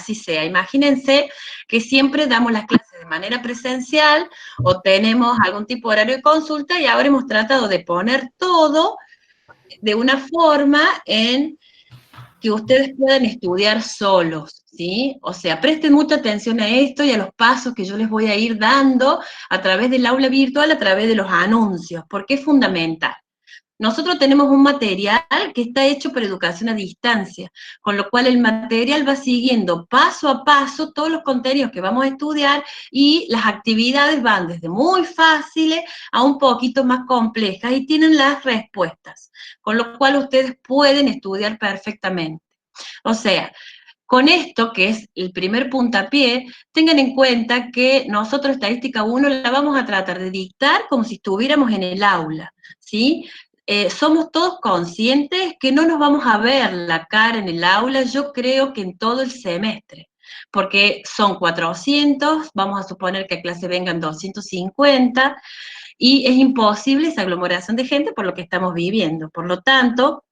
así sea. Imagínense que siempre damos las clases de manera presencial o tenemos algún tipo de horario de consulta y ahora hemos tratado de poner todo de una forma en que ustedes puedan estudiar solos, ¿sí? O sea, presten mucha atención a esto y a los pasos que yo les voy a ir dando a través del aula virtual, a través de los anuncios, porque es fundamental. Nosotros tenemos un material que está hecho para educación a distancia, con lo cual el material va siguiendo paso a paso todos los contenidos que vamos a estudiar y las actividades van desde muy fáciles a un poquito más complejas y tienen las respuestas, con lo cual ustedes pueden estudiar perfectamente. O sea, con esto, que es el primer puntapié, tengan en cuenta que nosotros Estadística 1 la vamos a tratar de dictar como si estuviéramos en el aula, ¿sí? Somos todos conscientes que no nos vamos a ver la cara en el aula, yo creo que en todo el semestre, porque son 400, vamos a suponer que a clase vengan 250, y es imposible esa aglomeración de gente por lo que estamos viviendo. Por lo tanto,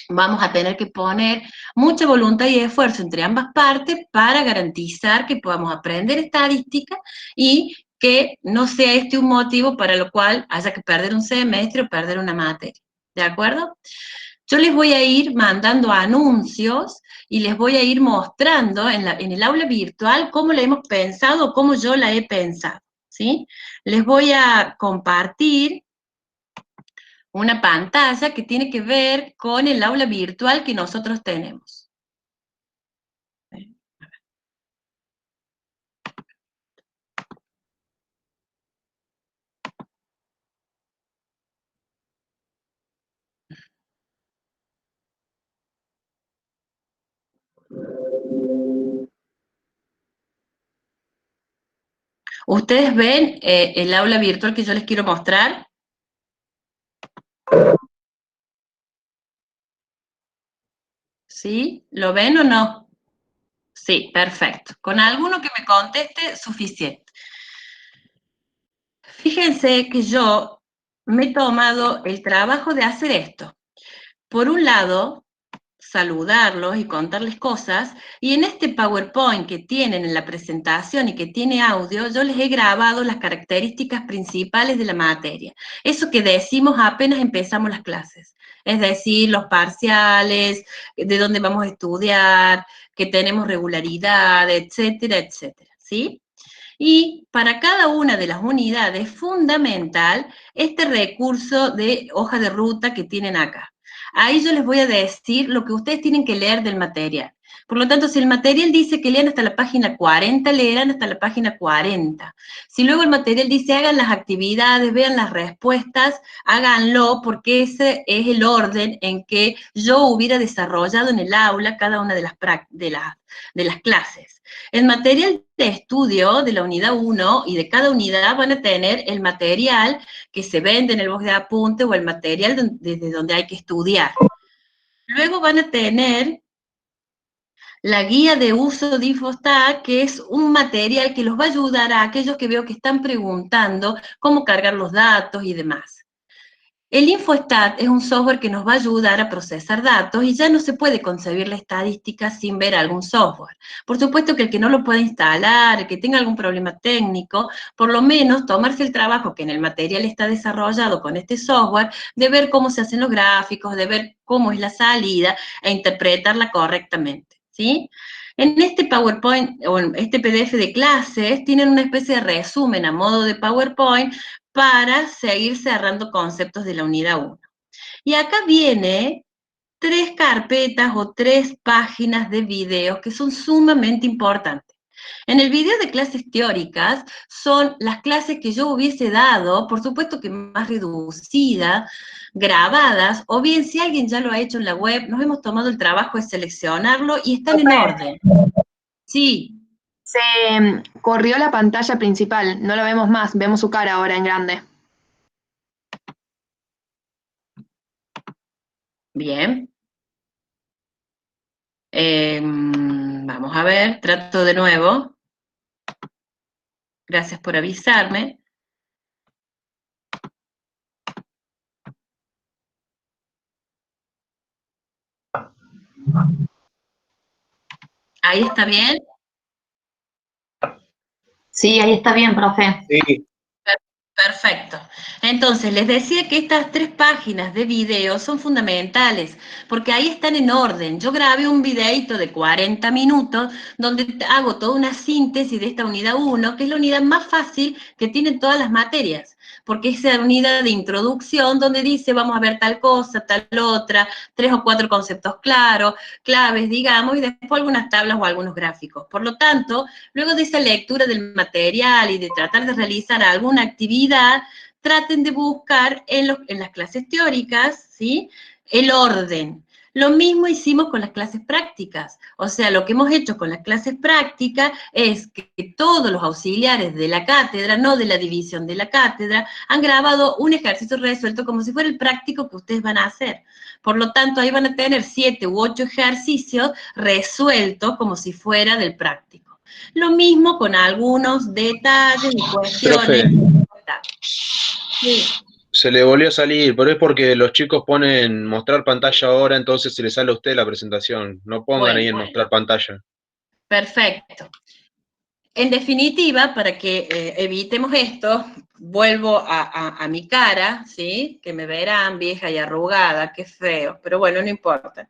vamos a tener que poner mucha voluntad y esfuerzo entre ambas partes para garantizar que podamos aprender estadística y que no sea este un motivo para lo cual haya que perder un semestre o perder una materia. ¿De acuerdo? Yo les voy a ir mandando anuncios y les voy a ir mostrando en el aula virtual cómo la hemos pensado, cómo yo la he pensado, ¿sí? Les voy a compartir una pantalla que tiene que ver con el aula virtual que nosotros tenemos. ¿Ustedes ven el aula virtual que yo les quiero mostrar? ¿Sí? ¿Lo ven o no? Sí, perfecto. Con alguno que me conteste, suficiente. Fíjense que yo me he tomado el trabajo de hacer esto. Por un lado, saludarlos y contarles cosas, y en este PowerPoint que tienen en la presentación y que tiene audio, yo les he grabado las características principales de la materia. Eso que decimos apenas empezamos las clases. Es decir, los parciales, de dónde vamos a estudiar, que tenemos regularidad, etcétera, etcétera, ¿sí? Y para cada una de las unidades es fundamental este recurso de hoja de ruta que tienen acá. Ahí yo les voy a decir lo que ustedes tienen que leer del material. Por lo tanto, si el material dice que lean hasta la página 40, leerán hasta la página 40. Si luego el material dice hagan las actividades, vean las respuestas, háganlo porque ese es el orden en que yo hubiera desarrollado en el aula cada una de las clases. El material de estudio de la unidad 1 y de cada unidad van a tener el material que se vende en el box de apunte o el material desde donde hay que estudiar. Luego van a tener la guía de uso de Infostat, que es un material que los va a ayudar a aquellos que veo que están preguntando cómo cargar los datos y demás. El Infostat es un software que nos va a ayudar a procesar datos y ya no se puede concebir la estadística sin ver algún software. Por supuesto que el que no lo pueda instalar, el que tenga algún problema técnico, por lo menos tomarse el trabajo que en el material está desarrollado con este software, de ver cómo se hacen los gráficos, de ver cómo es la salida e interpretarla correctamente, ¿sí? En este PowerPoint, o en este PDF de clases, tienen una especie de resumen a modo de PowerPoint para seguir cerrando conceptos de la unidad 1. Y acá viene 3 carpetas o 3 páginas de videos que son sumamente importantes. En el video de clases teóricas son las clases que yo hubiese dado, por supuesto que más reducidas, grabadas, o bien si alguien ya lo ha hecho en la web, nos hemos tomado el trabajo de seleccionarlo y están en orden. Sí. Se corrió la pantalla principal, no lo vemos más, vemos su cara ahora en grande. Bien. Vamos a ver, trato de nuevo. Gracias por avisarme. Ahí está bien. Sí, ahí está bien, profe. Sí, Perfecto. Entonces, les decía que estas 3 páginas de video son fundamentales, porque ahí están en orden. Yo grabé un videito de 40 minutos donde hago toda una síntesis de esta unidad 1, que es la unidad más fácil que tienen todas las materias, porque es la unidad de introducción donde dice vamos a ver tal cosa, tal otra, 3 o 4 conceptos claros, claves, digamos, y después algunas tablas o algunos gráficos. Por lo tanto, luego de esa lectura del material y de tratar de realizar alguna actividad, traten de buscar en las clases teóricas, ¿sí? El orden. Lo mismo hicimos con las clases prácticas. O sea, lo que hemos hecho con las clases prácticas es que todos los auxiliares de la cátedra, no de la división de la cátedra, han grabado un ejercicio resuelto como si fuera el práctico que ustedes van a hacer. Por lo tanto, ahí van a tener 7 u 8 ejercicios resueltos como si fuera del práctico. Lo mismo con algunos detalles y cuestiones. profe, Sí. se le volvió a salir, pero es porque los chicos ponen mostrar pantalla ahora, entonces se le sale a usted la presentación. No pongan ahí en Bueno, mostrar pantalla. perfecto. En definitiva, para que evitemos esto, vuelvo a mi cara, ¿sí? Que me verán vieja y arrugada, qué feo, pero bueno, no importa.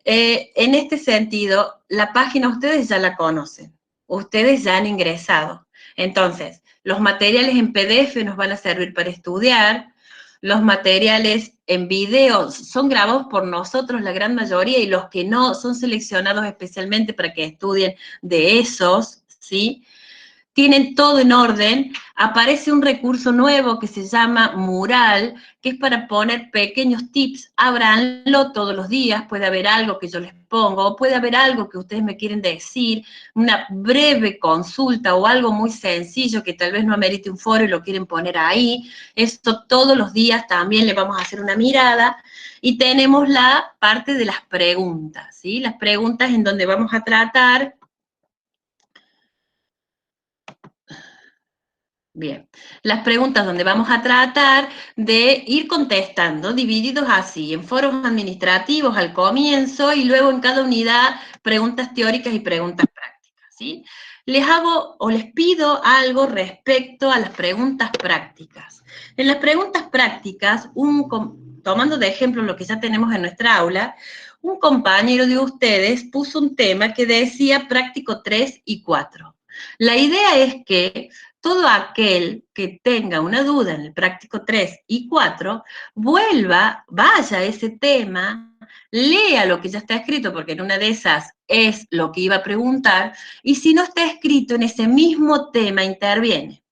En este sentido, la página ustedes ya la conocen, ustedes ya han ingresado. Entonces, los materiales en PDF nos van a servir para estudiar, los materiales en video son grabados por nosotros, la gran mayoría, y los que no son seleccionados especialmente para que estudien de esos, ¿sí? Tienen todo en orden, aparece un recurso nuevo que se llama Mural, que es para poner pequeños tips, ábranlo todos los días, puede haber algo que yo les pongo, o puede haber algo que ustedes me quieren decir, una breve consulta o algo muy sencillo que tal vez no amerite un foro y lo quieren poner ahí, esto todos los días también le vamos a hacer una mirada, y tenemos la parte de las preguntas, ¿sí? Las preguntas en donde vamos a tratar. Bien, las preguntas donde vamos a tratar de ir contestando, divididos así, en foros administrativos al comienzo y luego en cada unidad preguntas teóricas y preguntas prácticas, ¿sí? Les hago o les pido algo respecto a las preguntas prácticas. En las preguntas prácticas, tomando de ejemplo lo que ya tenemos en nuestra aula, un compañero de ustedes puso un tema que decía práctico 3 y 4. La idea es que todo aquel que tenga una duda en el práctico 3 y 4, vaya a ese tema, lea lo que ya está escrito, porque en una de esas es lo que iba a preguntar, y si no está escrito en ese mismo tema, interviene.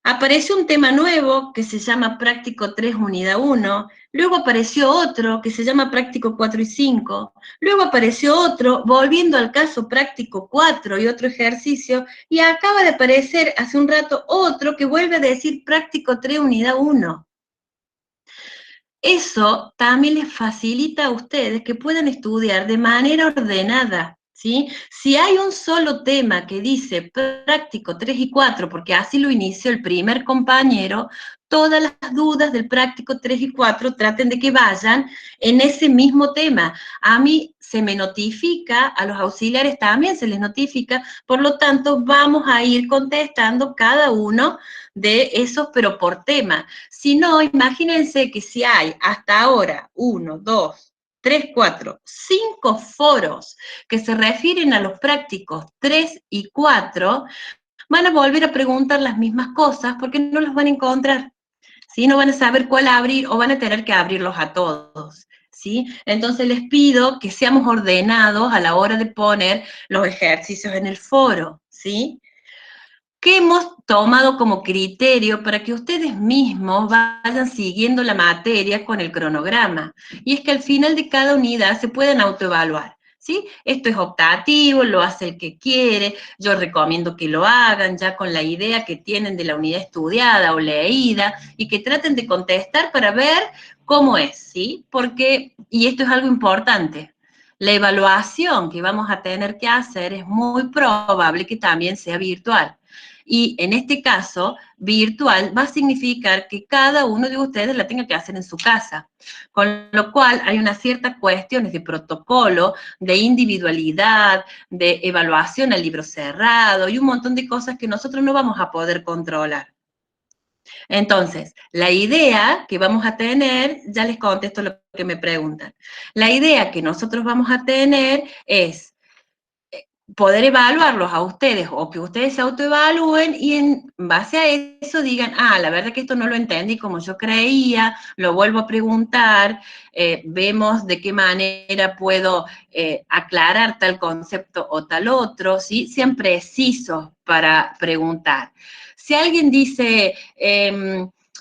Apareció un tema nuevo que se llama Práctico 3 Unidad 1, luego apareció otro que se llama Práctico 4 y 5, luego apareció otro volviendo al caso Práctico 4 y otro ejercicio, y acaba de aparecer hace un rato otro que vuelve a decir Práctico 3 Unidad 1. Eso también les facilita a ustedes que puedan estudiar de manera ordenada, ¿sí? Si hay un solo tema que dice práctico 3 y 4, porque así lo inició el primer compañero, todas las dudas del práctico 3 y 4 traten de que vayan en ese mismo tema. A mí se me notifica, a los auxiliares también se les notifica, por lo tanto vamos a ir contestando cada uno de esos, pero por tema. Si no, imagínense que si hay hasta ahora 1, 2, 3, 4, 5 foros que se refieren a los prácticos 3 y 4, van a volver a preguntar las mismas cosas porque no los van a encontrar, ¿sí? No van a saber cuál abrir o van a tener que abrirlos a todos, ¿sí? Entonces les pido que seamos ordenados a la hora de poner los ejercicios en el foro, ¿sí? ¿Qué hemos tomado como criterio para que ustedes mismos vayan siguiendo la materia con el cronograma? Y es que al final de cada unidad se pueden autoevaluar, ¿sí? Esto es optativo, lo hace el que quiere, yo recomiendo que lo hagan ya con la idea que tienen de la unidad estudiada o leída y que traten de contestar para ver cómo es, ¿sí? Porque, y esto es algo importante, La evaluación que vamos a tener que hacer es muy probable que también sea virtual. Y en este caso, virtual va a significar que cada uno de ustedes la tenga que hacer en su casa. Con lo cual hay unas ciertas cuestiones de protocolo, de individualidad, de evaluación al libro cerrado y un montón de cosas que nosotros no vamos a poder controlar. Entonces, la idea que vamos a tener, ya les contesto lo que me preguntan. La idea que nosotros vamos a tener es poder evaluarlos a ustedes o que ustedes se autoevalúen y en base a eso digan, la verdad que esto no lo entendí como yo creía, lo vuelvo a preguntar, vemos de qué manera puedo aclarar tal concepto o tal otro, ¿sí? Sean precisos para preguntar. Si alguien dice,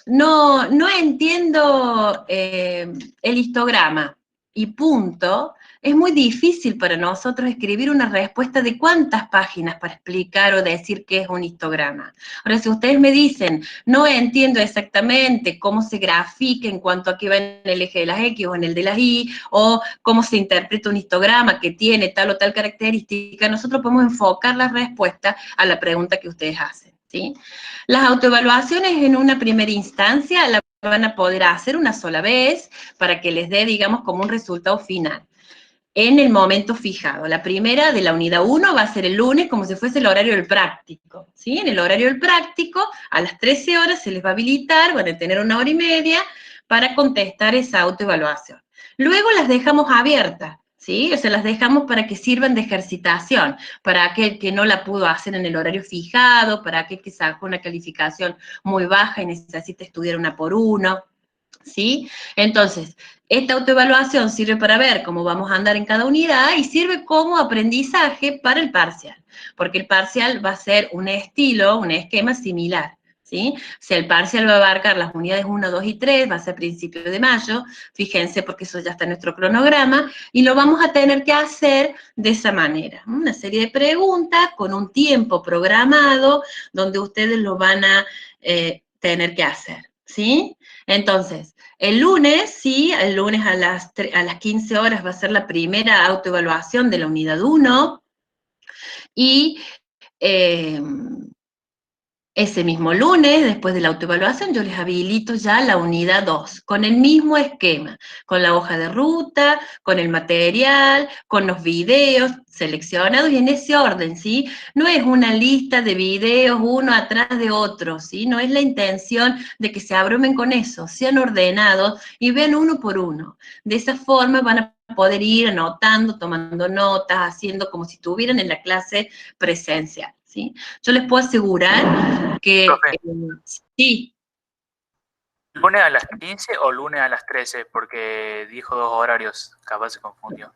no entiendo el histograma y punto, es muy difícil para nosotros escribir una respuesta de cuántas páginas para explicar o decir qué es un histograma. Ahora, si ustedes me dicen, no entiendo exactamente cómo se grafica en cuanto a qué va en el eje de las X o en el de las Y, o cómo se interpreta un histograma que tiene tal o tal característica, nosotros podemos enfocar la respuesta a la pregunta que ustedes hacen, ¿sí? Las autoevaluaciones en una primera instancia la van a poder hacer una sola vez para que les dé, digamos, como un resultado final en el momento fijado. La primera de la unidad 1 va a ser el lunes como si fuese el horario del práctico, ¿sí? En el horario del práctico, a las 13 horas se les va a habilitar, van a tener 1 hora y media para contestar esa autoevaluación. Luego las dejamos abiertas, ¿sí? O sea, las dejamos para que sirvan de ejercitación, para aquel que no la pudo hacer en el horario fijado, para aquel que sacó una calificación muy baja y necesita estudiar 1 por 1, ¿sí? Entonces, esta autoevaluación sirve para ver cómo vamos a andar en cada unidad y sirve como aprendizaje para el parcial, porque el parcial va a ser un estilo, un esquema similar, ¿sí? Si el parcial va a abarcar las unidades 1, 2 y 3, va a ser a principios de mayo, fíjense porque eso ya está en nuestro cronograma, y lo vamos a tener que hacer de esa manera, una serie de preguntas con un tiempo programado donde ustedes lo van a tener que hacer, ¿sí? Entonces, el lunes, sí, el lunes a las 15 horas va a ser la primera autoevaluación de la unidad 1 y ese mismo lunes, después de la autoevaluación, yo les habilito ya la unidad 2, con el mismo esquema, con la hoja de ruta, con el material, con los videos seleccionados y en ese orden, ¿sí? No es una lista de videos uno atrás de otro, ¿sí? No es la intención de que se abrumen con eso, sean ordenados y vean 1 por 1. De esa forma van a poder ir anotando, tomando notas, haciendo como si estuvieran en la clase presencial, ¿sí? Yo les puedo asegurar que Profe, sí. ¿lunes a las 15 o lunes a las 13? Porque dijo 2 horarios, capaz se confundió.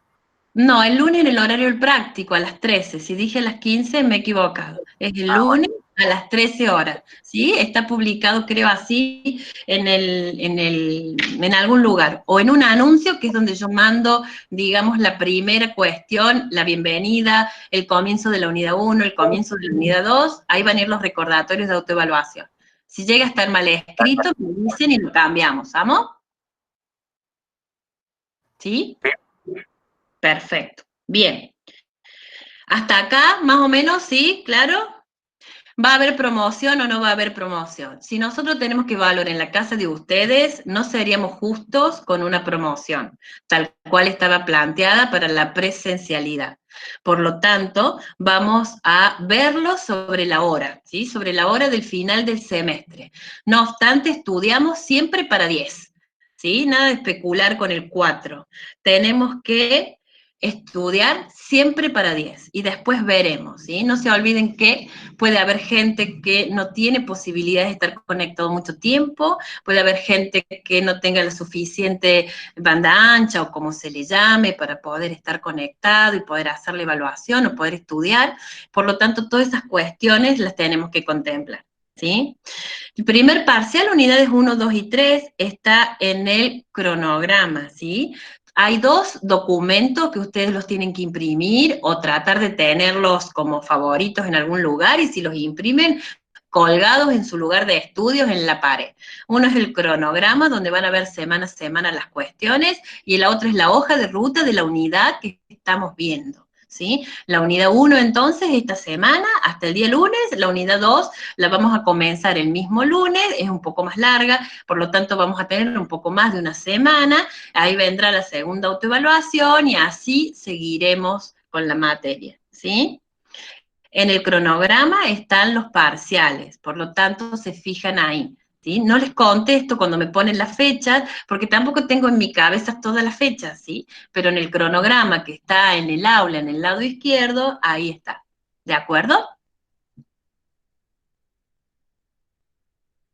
No, el lunes en el horario del práctico, a las 13. Si dije a las 15, me he equivocado. Es el lunes a las 13 horas, ¿sí? Está publicado, creo, así en algún lugar. O en un anuncio, que es donde yo mando, digamos, la primera cuestión, la bienvenida, el comienzo de la unidad 1, el comienzo de la unidad 2, ahí van a ir los recordatorios de autoevaluación. Si llega a estar mal escrito, me dicen y lo cambiamos, ¿vamos? ¿Sí? Sí. Perfecto. Bien. Hasta acá, más o menos, ¿sí? ¿Claro? ¿Va a haber promoción o no va a haber promoción? Si nosotros tenemos que evaluar en la casa de ustedes, no seríamos justos con una promoción, tal cual estaba planteada para la presencialidad. Por lo tanto, vamos a verlo sobre la hora, ¿sí? Sobre la hora del final del semestre. No obstante, estudiamos siempre para 10, ¿sí? Nada de especular con el 4. Tenemos que estudiar siempre para 10 y después veremos, ¿sí? No se olviden que puede haber gente que no tiene posibilidades de estar conectado mucho tiempo, puede haber gente que no tenga la suficiente banda ancha o como se le llame para poder estar conectado y poder hacer la evaluación o poder estudiar, por lo tanto todas esas cuestiones las tenemos que contemplar, ¿sí? El primer parcial, unidades 1, 2 y 3, está en el cronograma, ¿sí? Hay 2 documentos que ustedes los tienen que imprimir o tratar de tenerlos como favoritos en algún lugar y si los imprimen, colgados en su lugar de estudios en la pared. Uno es el cronograma, donde van a ver semana a semana las cuestiones, y la otra es la hoja de ruta de la unidad que estamos viendo, ¿sí? La unidad 1, entonces, esta semana, hasta el día lunes. La unidad 2 la vamos a comenzar el mismo lunes, es un poco más larga, por lo tanto vamos a tener un poco más de una semana. Ahí vendrá la segunda autoevaluación y así seguiremos con la materia, ¿sí? En el cronograma están los parciales, por lo tanto se fijan ahí, ¿sí? No les contesto cuando me ponen las fechas, porque tampoco tengo en mi cabeza todas las fechas, ¿sí? Pero en el cronograma que está en el aula, en el lado izquierdo, ahí está. ¿De acuerdo?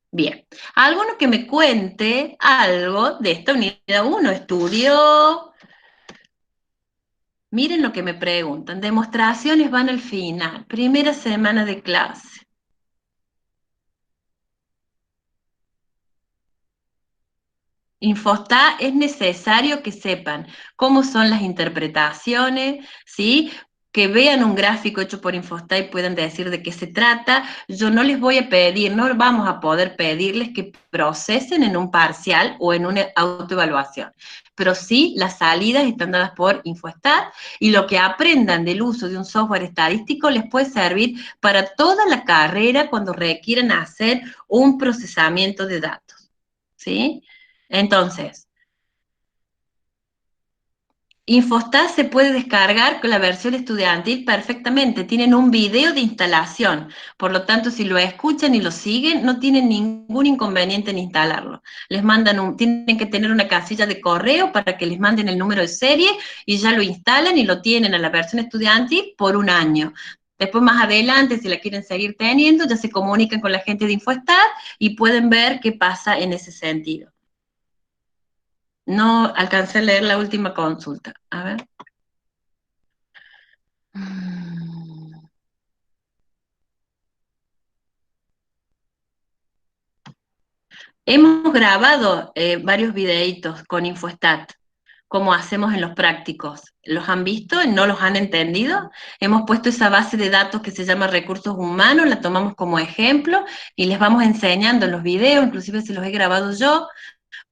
Bien. ¿Alguno que me cuente algo de esta unidad 1? ¿Estudió? Miren lo que me preguntan. Demostraciones van al final. Primera semana de clase. Infostá es necesario que sepan cómo son las interpretaciones, ¿sí? Que vean un gráfico hecho por Infostá y puedan decir de qué se trata. Yo no les voy a pedir, no vamos a poder pedirles que procesen en un parcial o en una autoevaluación, pero sí las salidas están dadas por Infostat, y lo que aprendan del uso de un software estadístico les puede servir para toda la carrera cuando requieran hacer un procesamiento de datos, ¿sí? Entonces, Infostat se puede descargar con la versión estudiantil perfectamente. Tienen un video de instalación. Por lo tanto, si lo escuchan y lo siguen, no tienen ningún inconveniente en instalarlo. Les mandan tienen que tener una casilla de correo para que les manden el número de serie y ya lo instalan y lo tienen a la versión estudiantil por un año. Después, más adelante, si la quieren seguir teniendo, ya se comunican con la gente de Infostat y pueden ver qué pasa en ese sentido. No alcancé a leer la última consulta. A ver. Hemos grabado varios videitos con Infostat, como hacemos en los prácticos. ¿Los han visto? ¿No los han entendido? Hemos puesto esa base de datos que se llama recursos humanos, la tomamos como ejemplo y les vamos enseñando en los videos, inclusive se los he grabado yo,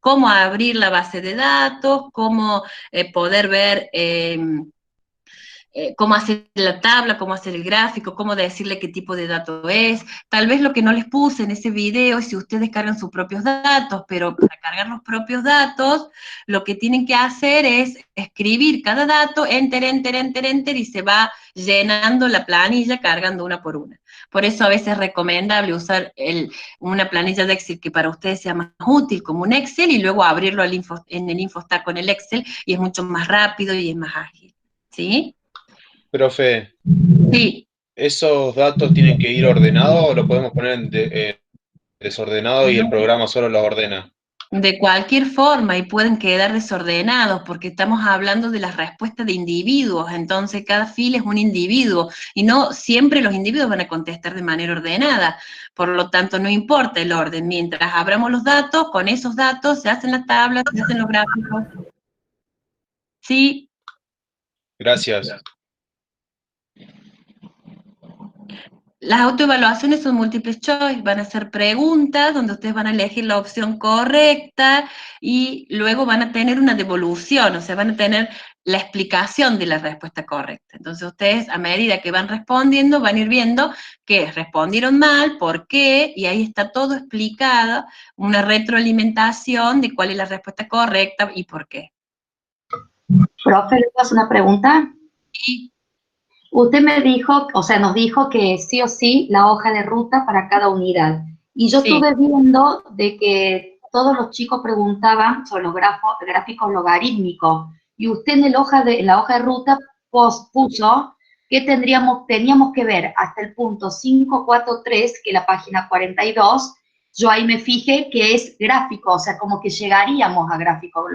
cómo abrir la base de datos, cómo poder ver cómo hacer la tabla, cómo hacer el gráfico, cómo decirle qué tipo de dato es. Tal vez lo que no les puse en ese video es si ustedes cargan sus propios datos, pero para cargar los propios datos, lo que tienen que hacer es escribir cada dato, enter, enter, enter, enter, y se va llenando la planilla cargando una por una. Por eso a veces es recomendable usar una planilla de Excel que para ustedes sea más útil, como un Excel, y luego abrirlo en el Infostat con el Excel, y es mucho más rápido y es más ágil. ¿Sí? Profe, Sí, ¿esos datos tienen que ir ordenados o lo podemos poner en desordenado y el programa solo los ordena? de cualquier forma, y pueden quedar desordenados, porque estamos hablando de las respuestas de individuos, entonces cada fila es un individuo, y no siempre los individuos van a contestar de manera ordenada, por lo tanto no importa el orden, mientras abramos los datos, con esos datos se hacen las tablas, se hacen los gráficos. Sí. Gracias. Las autoevaluaciones son múltiples choice, van a ser preguntas donde ustedes van a elegir la opción correcta y luego van a tener una devolución, o sea, van a tener la explicación de la respuesta correcta. Entonces ustedes, a medida que van respondiendo, van a ir viendo que respondieron mal, por qué, y ahí está todo explicado, una retroalimentación de cuál es la respuesta correcta y por qué. Profe, ¿le hago una pregunta? Sí. Usted me dijo, o sea, nos dijo que sí o sí la hoja de ruta para cada unidad. Y yo estuve viendo de que todos los chicos preguntaban sobre los gráficos logarítmicos. Y usted en la hoja de ruta puso que teníamos que ver hasta el punto 543, que es la página 42. Yo ahí me fijé que es gráfico, o sea, como que llegaríamos a gráfico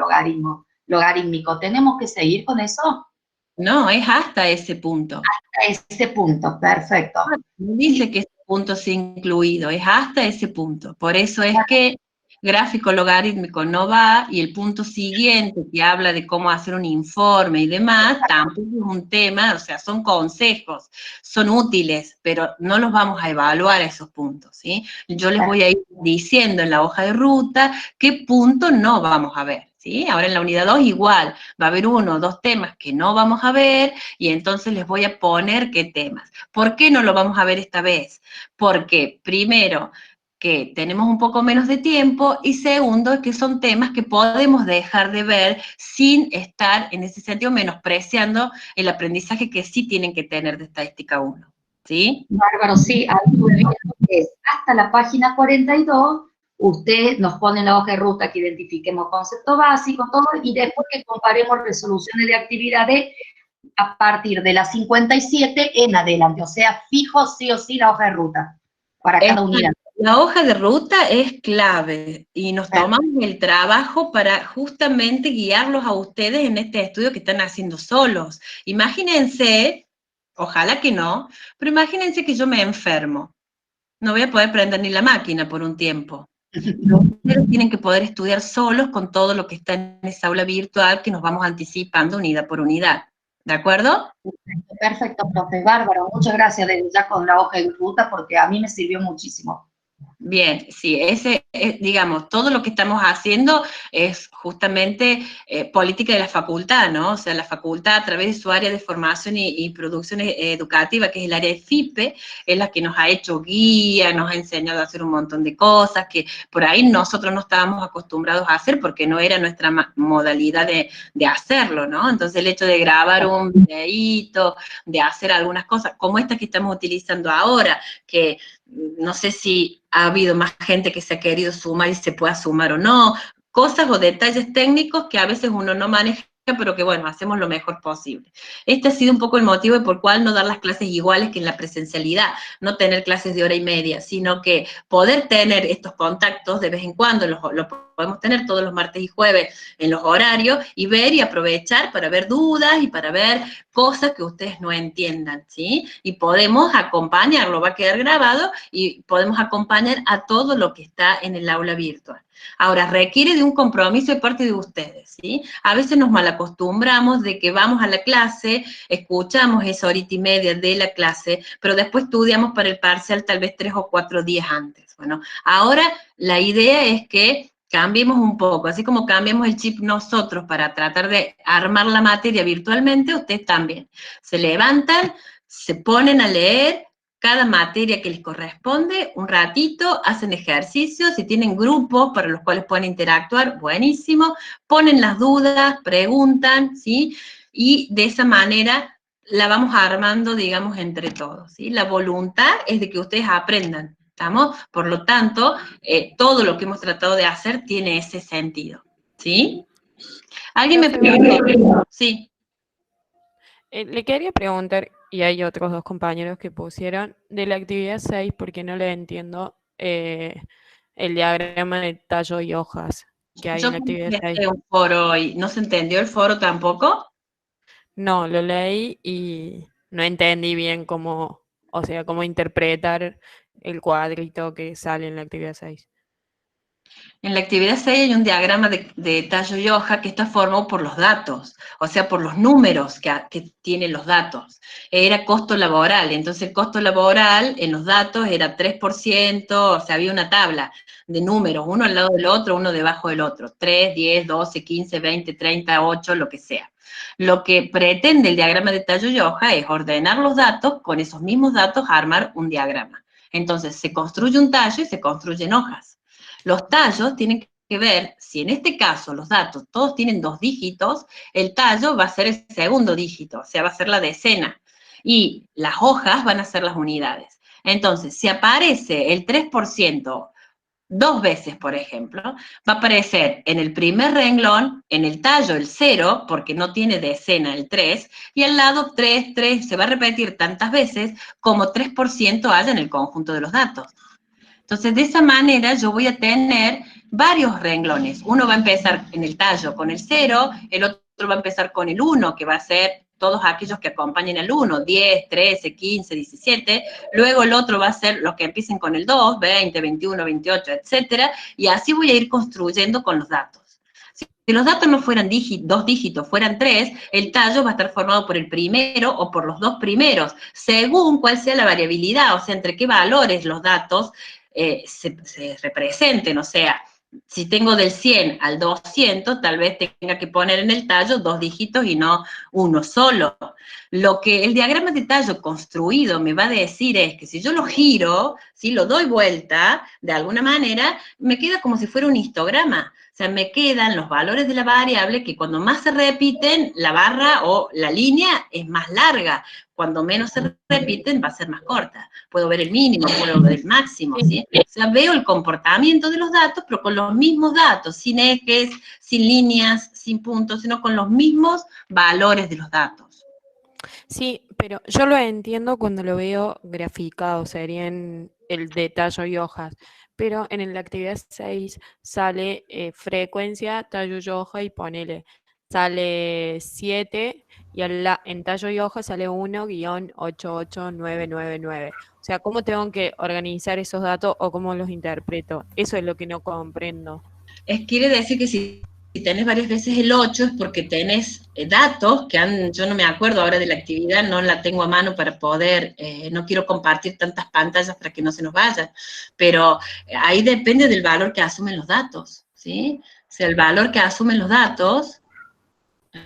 logarítmico. ¿Tenemos que seguir con eso? No, es hasta ese punto. Hasta ese punto, perfecto. No dice que ese punto sea incluido, es hasta ese punto. Por eso es que gráfico logarítmico no va, y el punto siguiente que habla de cómo hacer un informe y demás, tampoco es un tema, o sea, son consejos, son útiles, pero no los vamos a evaluar esos puntos, ¿sí? Yo les voy a ir diciendo en la hoja de ruta qué punto no vamos a ver, ¿sí? Ahora en la unidad 2 igual, va a haber 1 o 2 temas que no vamos a ver, y entonces les voy a poner qué temas. ¿Por qué no lo vamos a ver esta vez? Porque, primero, que tenemos un poco menos de tiempo, y segundo, que son temas que podemos dejar de ver sin estar, en ese sentido, menospreciando el aprendizaje que sí tienen que tener de estadística 1, ¿sí? Bárbaro, sí, ahí estuve viendo que es hasta la página 42, usted nos pone en la hoja de ruta que identifiquemos concepto básico, todo, y después que comparemos resoluciones de actividades a partir de la 57 en adelante, o sea, fijo sí o sí la hoja de ruta para cada unidad. La hoja de ruta es clave, y nos tomamos el trabajo para justamente guiarlos a ustedes en este estudio que están haciendo solos. Imagínense, ojalá que no, pero imagínense que yo me enfermo. No voy a poder prender ni la máquina por un tiempo. Ustedes tienen que poder estudiar solos con todo lo que está en esa aula virtual que nos vamos anticipando unidad por unidad. ¿De acuerdo? Perfecto, profe. Bárbaro, muchas gracias desde ya con la hoja de ruta porque a mí me sirvió muchísimo. Bien, sí, digamos, todo lo que estamos haciendo es justamente política de la facultad, ¿no? O sea, la facultad a través de su área de formación y producción educativa, que es el área de FIPE, es la que nos ha hecho guía, nos ha enseñado a hacer un montón de cosas que por ahí nosotros no estábamos acostumbrados a hacer porque no era nuestra modalidad de hacerlo, ¿no? Entonces el hecho de grabar un videíto, de hacer algunas cosas como esta que estamos utilizando ahora, que no sé si ha habido más gente que se ha querido sumar y se pueda sumar o no, cosas o detalles técnicos que a veces uno no maneja, pero que bueno, hacemos lo mejor posible. Este ha sido un poco el motivo de por cuál no dar las clases iguales que en la presencialidad, no tener clases de hora y media, sino que poder tener estos contactos de vez en cuando, lo podemos tener todos los martes y jueves en los horarios, y ver y aprovechar para ver dudas y para ver cosas que ustedes no entiendan, ¿sí? Y podemos acompañarlo, va a quedar grabado, y podemos acompañar a todo lo que está en el aula virtual. Ahora, requiere de un compromiso de parte de ustedes, ¿sí? A veces nos malacostumbramos de que vamos a la clase, escuchamos esa horita y media de la clase, pero después estudiamos para el parcial tal vez 3 o 4 días antes. Bueno, ahora la idea es que cambiemos un poco, así como cambiamos el chip nosotros para tratar de armar la materia virtualmente, ustedes también. Se levantan, se ponen a leer cada materia que les corresponde, un ratito, hacen ejercicios, si tienen grupos para los cuales pueden interactuar, buenísimo, ponen las dudas, preguntan, ¿sí? Y de esa manera la vamos armando, digamos, entre todos, ¿sí? La voluntad es de que ustedes aprendan, ¿estamos? Por lo tanto, todo lo que hemos tratado de hacer tiene ese sentido, ¿sí? ¿Alguien me preguntó? Sí. Le quería preguntar, y hay otros 2 compañeros que pusieron, de la actividad 6, porque no le entiendo el diagrama de tallo y hojas que hay en la actividad 6. Un foro hoy. ¿No se entendió el foro tampoco? No, lo leí y no entendí bien cómo, o sea, cómo interpretar el cuadrito que sale en la actividad 6. En la actividad 6 hay un diagrama de tallo y hoja que está formado por los datos, o sea, por los números que tienen los datos. Era costo laboral, entonces el costo laboral en los datos era 3%, o sea, había una tabla de números, uno al lado del otro, uno debajo del otro, 3, 10, 12, 15, 20, 30, 8, lo que sea. Lo que pretende el diagrama de tallo y hoja es ordenar los datos, con esos mismos datos armar un diagrama. Entonces se construye un tallo y se construyen hojas. Los tallos tienen que ver, si en este caso los datos todos tienen 2 dígitos, el tallo va a ser el segundo dígito, o sea, va a ser la decena, y las hojas van a ser las unidades. Entonces, si aparece el 3% 2 veces, por ejemplo, va a aparecer en el primer renglón, en el tallo el 0, porque no tiene decena el 3, y al lado 3, 3, se va a repetir tantas veces como 3% haya en el conjunto de los datos. Entonces, de esa manera yo voy a tener varios renglones. Uno va a empezar en el tallo con el 0, el otro va a empezar con el 1, que va a ser todos aquellos que acompañen al 1, 10, 13, 15, 17, luego el otro va a ser los que empiecen con el 2, 20, 21, 28, etcétera, y así voy a ir construyendo con los datos. Si los datos no fueran dos dígitos, fueran 3, el tallo va a estar formado por el primero o por los dos primeros, según cuál sea la variabilidad, o sea, entre qué valores los datos se representen, o sea, si tengo del 100 al 200, tal vez tenga que poner en el tallo 2 dígitos y no uno solo. Lo que el diagrama de tallo construido me va a decir es que si yo lo giro, si lo doy vuelta, de alguna manera, me queda como si fuera un histograma. O sea, me quedan los valores de la variable que cuando más se repiten, la barra o la línea es más larga. Cuando menos se repiten, va a ser más corta. Puedo ver el mínimo, puedo ver el máximo, ¿sí? O sea, veo el comportamiento de los datos, pero con los mismos datos, sin ejes, sin líneas, sin puntos, sino con los mismos valores de los datos. Sí, pero yo lo entiendo cuando lo veo graficado, sería en el de tallo y hojas, pero en la actividad 6 sale frecuencia, tallo y hoja y ponele, sale 7 y en tallo y hoja sale 1-88999. O sea, ¿cómo tengo que organizar esos datos o cómo los interpreto? Eso es lo que no comprendo. Quiere decir que si tenés varias veces el 8 es porque tenés datos que yo no me acuerdo ahora de la actividad, no la tengo a mano para poder, no quiero compartir tantas pantallas para que no se nos vayan, pero ahí depende del valor que asumen los datos, ¿sí? O sea, el valor que asumen los datos,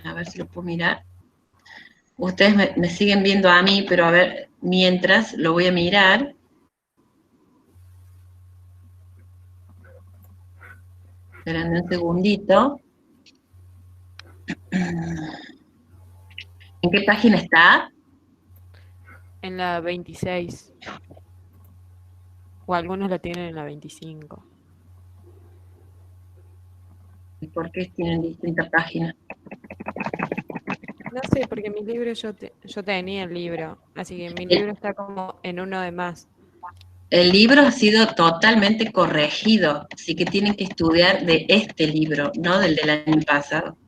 a ver si lo puedo mirar, ustedes me siguen viendo a mí, pero a ver, mientras lo voy a mirar. Esperando un segundito. ¿En qué página está? En la 26. O algunos la tienen en la 25. ¿Y por qué tienen distintas páginas? No sé, porque mi libro yo tenía el libro, así que mi libro está como en uno de más. El libro ha sido totalmente corregido, así que tienen que estudiar de este libro, no del año pasado.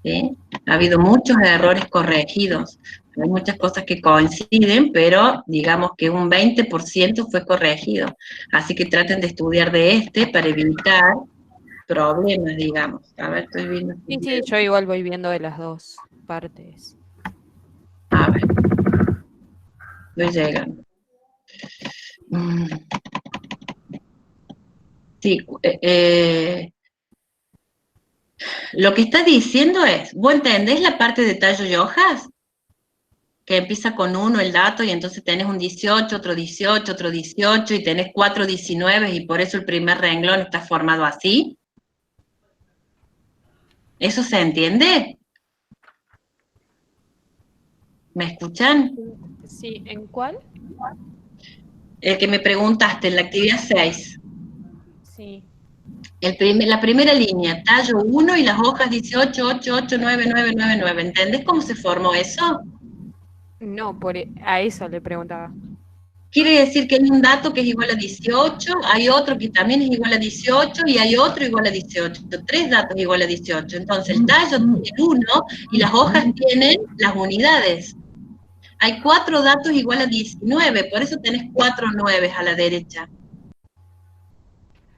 ¿Sí? Ha habido muchos errores corregidos, hay muchas cosas que coinciden, pero digamos que un 20% fue corregido. Así que traten de estudiar de este para evitar problemas, digamos. A ver, estoy viendo. Sí, yo igual voy viendo de las dos partes. A ver. Voy llegando. Sí, lo que está diciendo es, ¿vos entendés la parte de tallo y hojas? Que empieza con 1 el dato y entonces tenés un 18, otro 18, otro 18 y tenés 4 19 y por eso el primer renglón está formado así. ¿Eso se entiende? ¿Me escuchan? Sí, ¿en cuál? El que me preguntaste, en la actividad 6. Sí. La primera línea, tallo 1 y las hojas 18, 8, 8, 9, 9, 9, 9. ¿Entendés cómo se formó eso? No, a eso le preguntaba. Quiere decir que hay un dato que es igual a 18, hay otro que también es igual a 18 y hay otro igual a 18. 3 datos igual a 18. Entonces el tallo tiene 1 y las hojas tienen las unidades. Hay 4 datos igual a 19, por eso tenés 4 9 a la derecha.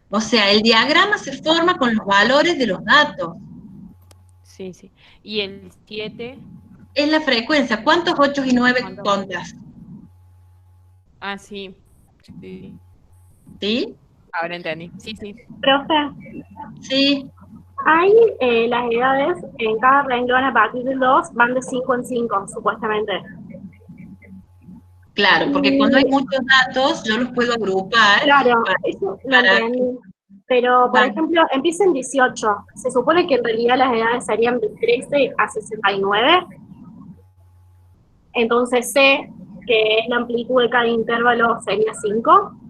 O sea, el diagrama se forma con los valores de los datos. Sí. ¿Y el 7? Es la frecuencia. ¿Cuántos 8 y 9 contas? Ah, sí. ¿Sí? Ahora entendí. Sí. Profe, Sí. hay las edades en cada renglón a partir del 2 van de 5 en 5, supuestamente. Claro, porque cuando hay muchos datos, yo los puedo agrupar. Claro, eso lo entendí. Pero, por ejemplo, empieza en 18. Se supone que en realidad las edades serían de 13 a 69. Entonces sé que la amplitud de cada intervalo sería 5.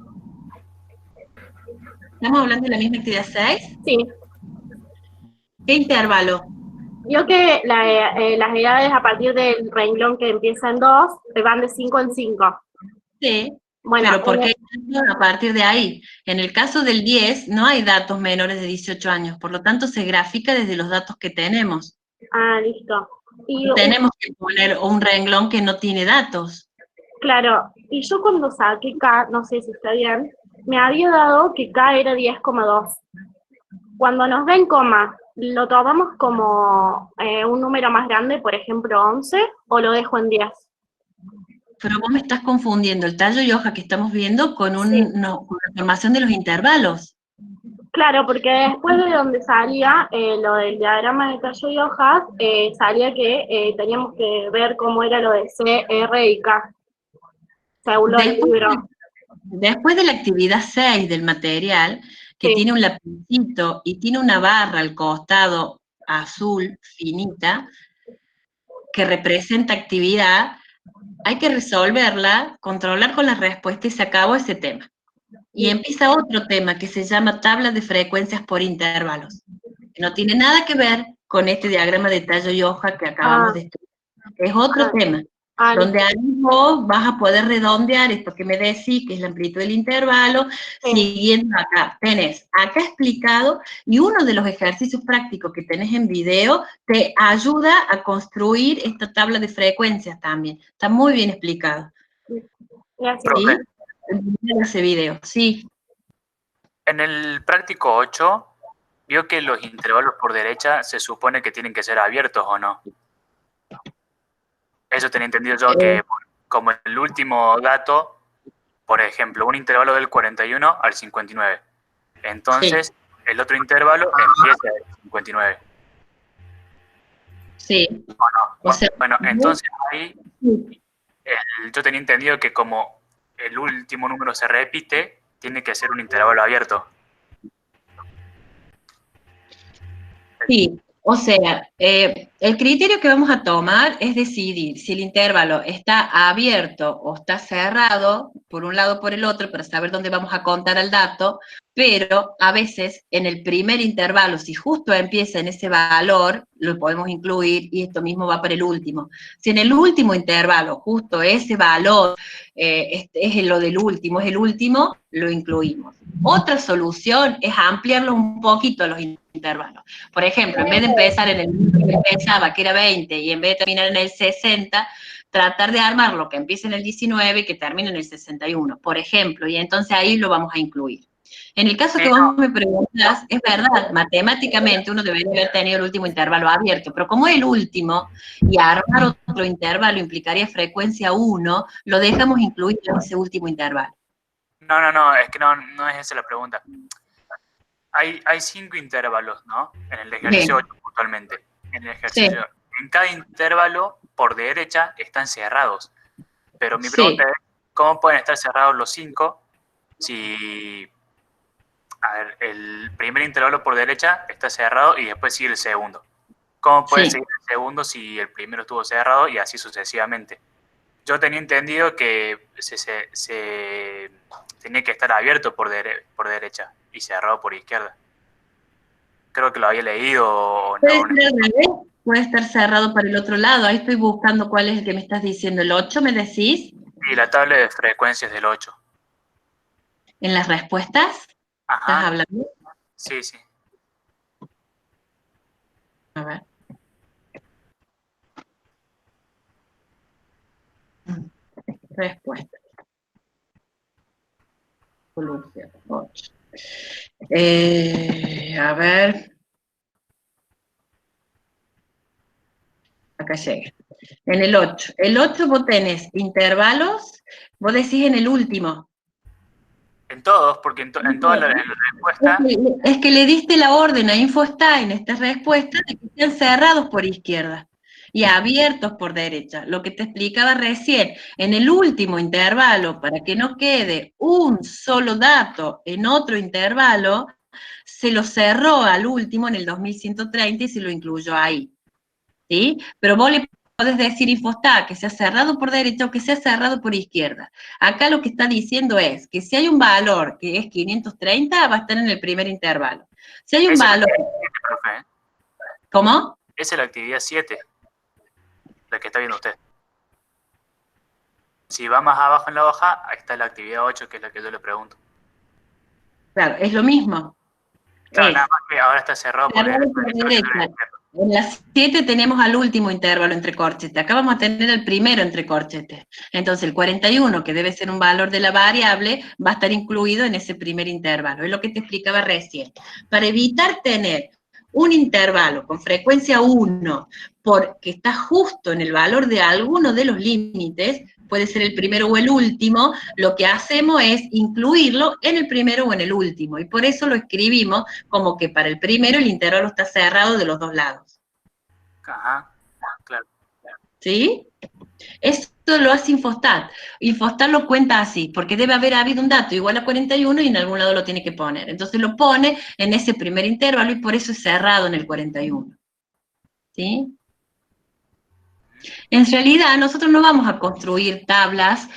¿Estamos hablando de la misma actividad 6? Sí. ¿Qué intervalo? Vio que las edades a partir del renglón que empieza en 2 van de 5 en 5. Sí, Bueno, pero ¿por qué a partir de ahí? En el caso del 10 no hay datos menores de 18 años, por lo tanto se grafica desde los datos que tenemos. Ah, listo. Y Tenemos que poner un renglón que no tiene datos. claro, y yo cuando saqué K, no sé si está bien, me había dado que K era 10,2. Cuando nos den coma, ¿lo tomamos como un número más grande, por ejemplo 11, o lo dejo en 10? Pero vos me estás confundiendo el tallo y hoja que estamos viendo con, Sí. con la formación de los intervalos. Claro, porque después de donde salía lo del diagrama de tallo y hojas, salía que teníamos que ver cómo era lo de C, R y K, según lo del libro. Después de la actividad 6 del material, que Sí. tiene un lapicito y tiene una barra al costado azul finita, que representa actividad, hay que resolverla, controlar con la respuesta y se acabó ese tema. Y empieza otro tema que se llama tabla de frecuencias por intervalos, que no tiene nada que ver con este diagrama de tallo y hoja que acabamos de estudiar. Es otro tema, donde ahí vos vas a poder redondear esto que me decís, que es la amplitud del intervalo, siguiendo acá. Tenés acá explicado, y uno de los ejercicios prácticos que tenés en video te ayuda a construir esta tabla de frecuencias también. Está muy bien explicado. Gracias. ¿Sí? Ese video, sí. En el práctico 8, vio que los intervalos por derecha se supone que tienen que ser abiertos, ¿o no? Eso tenía entendido yo, que como el último dato, por ejemplo, un intervalo del 41 al 59. Entonces, el otro intervalo empieza del 59. Sí. ¿O no? O sea, bueno, entonces ahí yo tenía entendido que como el último número se repite, tiene que ser un intervalo abierto. Sí, o sea, el criterio que vamos a tomar es decidir si el intervalo está abierto o está cerrado, por un lado o por el otro, para saber dónde vamos a contar el dato, pero a veces en el primer intervalo, si justo empieza en ese valor, lo podemos incluir y esto mismo va para el último. Si en el último intervalo justo ese valor es lo del último, es el último, lo incluimos. Otra solución es ampliarlo un poquito los intervalos. Por ejemplo, en vez de empezar en el que empezaba, que era 20, y en vez de terminar en el 60, tratar de armar lo que empiece en el 19 y que termine en el 61, por ejemplo, y entonces ahí lo vamos a incluir. En el caso que vos me preguntas, es verdad, matemáticamente uno debería haber tenido el último intervalo abierto, pero como es el último, y armar otro intervalo implicaría frecuencia 1, lo dejamos incluido en ese último intervalo. No, es que no es esa la pregunta. Hay 5 intervalos, ¿no? En el ejercicio 8 puntualmente. En el ejercicio, en cada intervalo, por derecha, están cerrados. Pero mi pregunta es, ¿cómo pueden estar cerrados los 5 si... A ver, el primer intervalo por derecha está cerrado y después sigue el segundo? ¿Cómo puede seguir el segundo si el primero estuvo cerrado y así sucesivamente? Yo tenía entendido que se tenía que estar abierto por derecha y cerrado por izquierda. Creo que lo había leído o no. Puede estar cerrado para el otro lado. Ahí estoy buscando cuál es el que me estás diciendo. ¿El 8 me decís? Sí, la tabla de frecuencias del 8. ¿En las respuestas? Ajá. ¿Estás hablando? Sí, sí. A ver. Respuesta. Solución 8. A ver. Acá llega. En el 8. El 8 vos tenés intervalos, vos decís en el último. En todos, porque en todas las respuestas... Es que le diste la orden a InfoSta en esta respuesta de que están cerrados por izquierda y abiertos por derecha. Lo que te explicaba recién, en el último intervalo, para que no quede un solo dato en otro intervalo, se lo cerró al último en el 2130 y se lo incluyó ahí. ¿Sí? Pero vos le podés decir InfoSta que sea cerrado por derecha o que sea cerrado por izquierda. Acá lo que está diciendo es que si hay un valor que es 530, va a estar en el primer intervalo. Si hay un valor... profe. ¿Cómo? Esa es la actividad 7, la que está viendo usted. Si va más abajo en la hoja, ahí está la actividad 8, que es la que yo le pregunto. Claro, es lo mismo. Claro, nada más que ahora está cerrado por derecha. En las 7 tenemos al último intervalo entre corchetes. Acá vamos a tener el primero entre corchetes. Entonces el 41, que debe ser un valor de la variable, va a estar incluido en ese primer intervalo. Es lo que te explicaba recién. Para evitar tener un intervalo con frecuencia 1, porque está justo en el valor de alguno de los límites, puede ser el primero o el último, lo que hacemos es incluirlo en el primero o en el último, y por eso lo escribimos como que para el primero el intervalo está cerrado de los dos lados. Ajá, claro. ¿Sí? Esto lo hace Infostat. Infostat lo cuenta así, porque debe haber habido un dato igual a 41 y en algún lado lo tiene que poner. Entonces lo pone en ese primer intervalo y por eso es cerrado en el 41. ¿Sí? En realidad, nosotros no vamos a construir tablas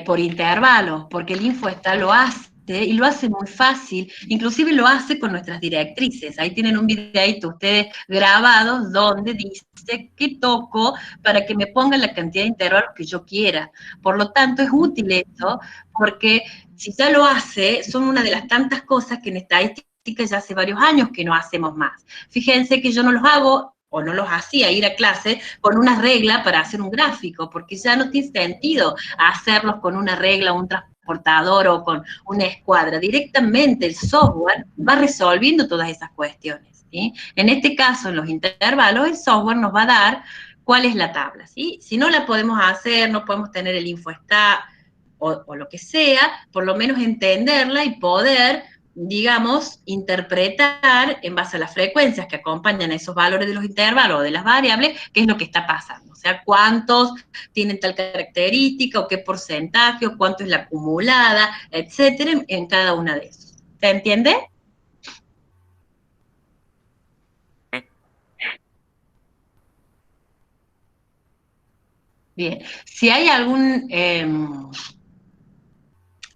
por intervalos, porque el Infostat lo hace, y lo hace muy fácil, inclusive lo hace con nuestras directrices. Ahí tienen un videito ustedes grabados donde dice qué toco para que me pongan la cantidad de intervalos que yo quiera. Por lo tanto, es útil esto, porque si ya lo hace, son una de las tantas cosas que en estadística ya hace varios años que no hacemos más. Fíjense que yo no los hago, o no los hacía ir a clase con una regla para hacer un gráfico, porque ya no tiene sentido hacerlos con una regla, un transportador o con una escuadra. Directamente el software va resolviendo todas esas cuestiones, ¿sí? En este caso, en los intervalos, el software nos va a dar cuál es la tabla, ¿sí? Si no la podemos hacer, no podemos tener el Infostat o lo que sea, por lo menos entenderla y poder, digamos, interpretar en base a las frecuencias que acompañan a esos valores de los intervalos o de las variables, qué es lo que está pasando. O sea, cuántos tienen tal característica, o qué porcentaje, o cuánto es la acumulada, etcétera, en cada una de esos. ¿Se entiende? Bien. Si hay algún... en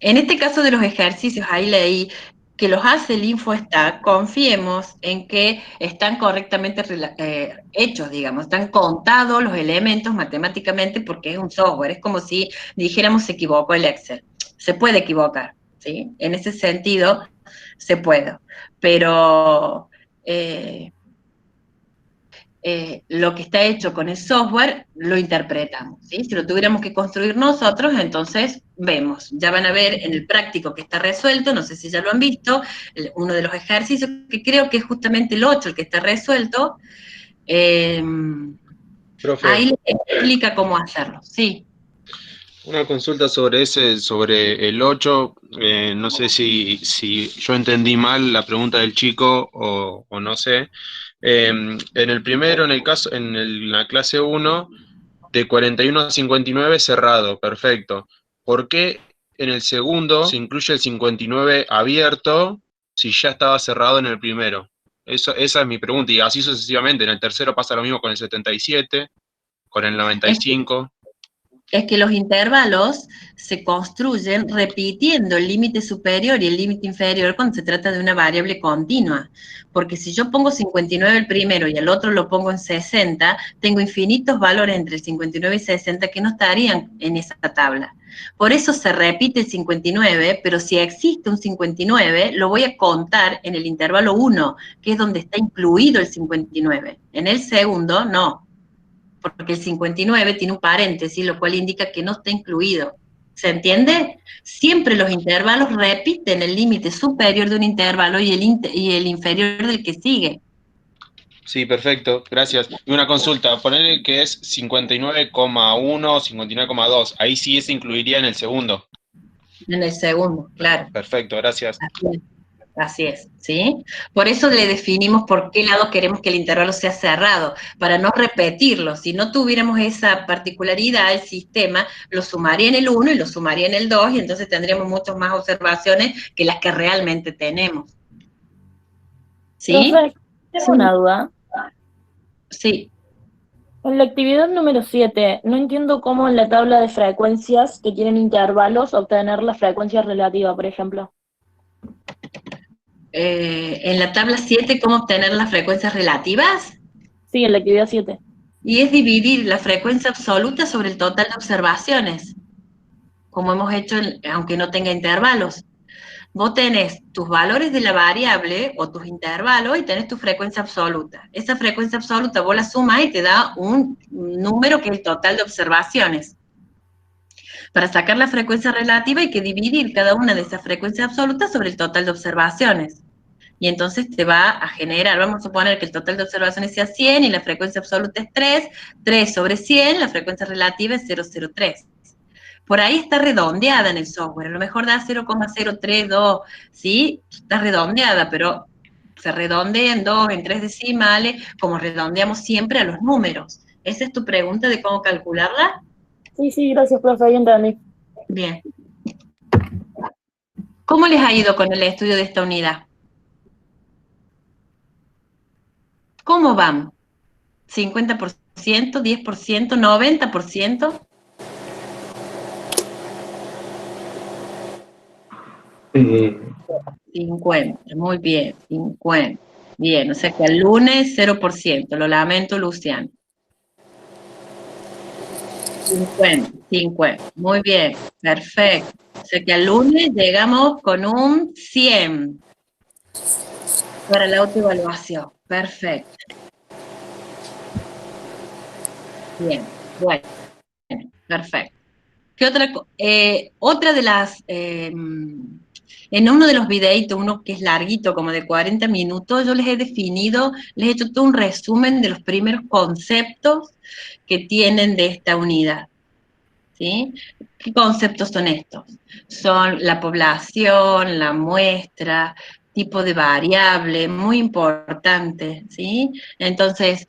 este caso de los ejercicios, ahí leí que los hace el Infostat, confiemos en que están correctamente hechos, digamos, están contados los elementos matemáticamente porque es un software, es como si dijéramos se equivocó el Excel. Se puede equivocar, ¿sí? En ese sentido se puede, pero lo que está hecho con el software lo interpretamos, ¿sí? Si lo tuviéramos que construir nosotros, entonces vemos, ya van a ver en el práctico que está resuelto, no sé si ya lo han visto, uno de los ejercicios, que creo que es justamente el 8 el que está resuelto, Profe, ahí le explica cómo hacerlo, sí. una consulta sobre sobre el 8, no sé si yo entendí mal la pregunta del chico o no sé. En el primero, en la clase 1, de 41 a 59 cerrado, perfecto. ¿Por qué en el segundo se incluye el 59 abierto si ya estaba cerrado en el primero? Esa es mi pregunta, y así sucesivamente. En el tercero pasa lo mismo con el 77, con el 95. Es que los intervalos se construyen repitiendo el límite superior y el límite inferior cuando se trata de una variable continua. Porque si yo pongo 59 el primero y el otro lo pongo en 60, tengo infinitos valores entre 59 y 60 que no estarían en esa tabla. Por eso se repite el 59, pero si existe un 59, lo voy a contar en el intervalo 1, que es donde está incluido el 59. En el segundo, no, porque el 59 tiene un paréntesis, lo cual indica que no está incluido. ¿Se entiende? Siempre los intervalos repiten el límite superior de un intervalo y el inferior del que sigue. Sí, perfecto, gracias. Y una consulta, ponerle que es 59,1 o 59,2, ahí sí se incluiría en el segundo. En el segundo, claro. Perfecto, gracias. Así es, ¿sí? Por eso le definimos por qué lado queremos que el intervalo sea cerrado, para no repetirlo. Si no tuviéramos esa particularidad, el sistema lo sumaría en el 1 y lo sumaría en el 2, y entonces tendríamos muchas más observaciones que las que realmente tenemos. ¿Sí? Profe, tengo una duda. Sí. En la actividad número 7, no entiendo cómo en la tabla de frecuencias que tienen intervalos obtener la frecuencia relativa, por ejemplo. En la tabla 7, ¿cómo obtener las frecuencias relativas? Sí, en la actividad 7. Y es dividir la frecuencia absoluta sobre el total de observaciones, como hemos hecho, aunque no tenga intervalos. vos tenés tus valores de la variable o tus intervalos y tenés tu frecuencia absoluta. Esa frecuencia absoluta vos la sumás y te da un número que es el total de observaciones. Para sacar la frecuencia relativa hay que dividir cada una de esas frecuencias absolutas sobre el total de observaciones. Y entonces te va a generar, vamos a suponer que el total de observaciones sea 100 y la frecuencia absoluta es 3, 3 sobre 100, la frecuencia relativa es 0,03. Por ahí está redondeada en el software, a lo mejor da 0,032, ¿sí? Está redondeada, pero se redondea en 2, en 3 decimales, como redondeamos siempre a los números. ¿Esa es tu pregunta de cómo calcularla? Sí, gracias, profe, ahí entendí. Bien. ¿Cómo les ha ido con el estudio de esta unidad? ¿Cómo van? ¿50%, 10%, 90%? 50, muy bien, 50. Bien, o sea que el lunes 0%, lo lamento, Luciano. 50, muy bien, perfecto. O sea que el lunes llegamos con un 100 para la autoevaluación, perfecto. Bien, bueno, perfecto. ¿Qué otra de las, en uno de los videitos, uno que es larguito, como de 40 minutos, yo les he definido, les he hecho todo un resumen de los primeros conceptos que tienen de esta unidad, ¿sí? ¿Qué conceptos son estos? Son la población, la muestra, tipo de variable, muy importante, ¿sí? Entonces,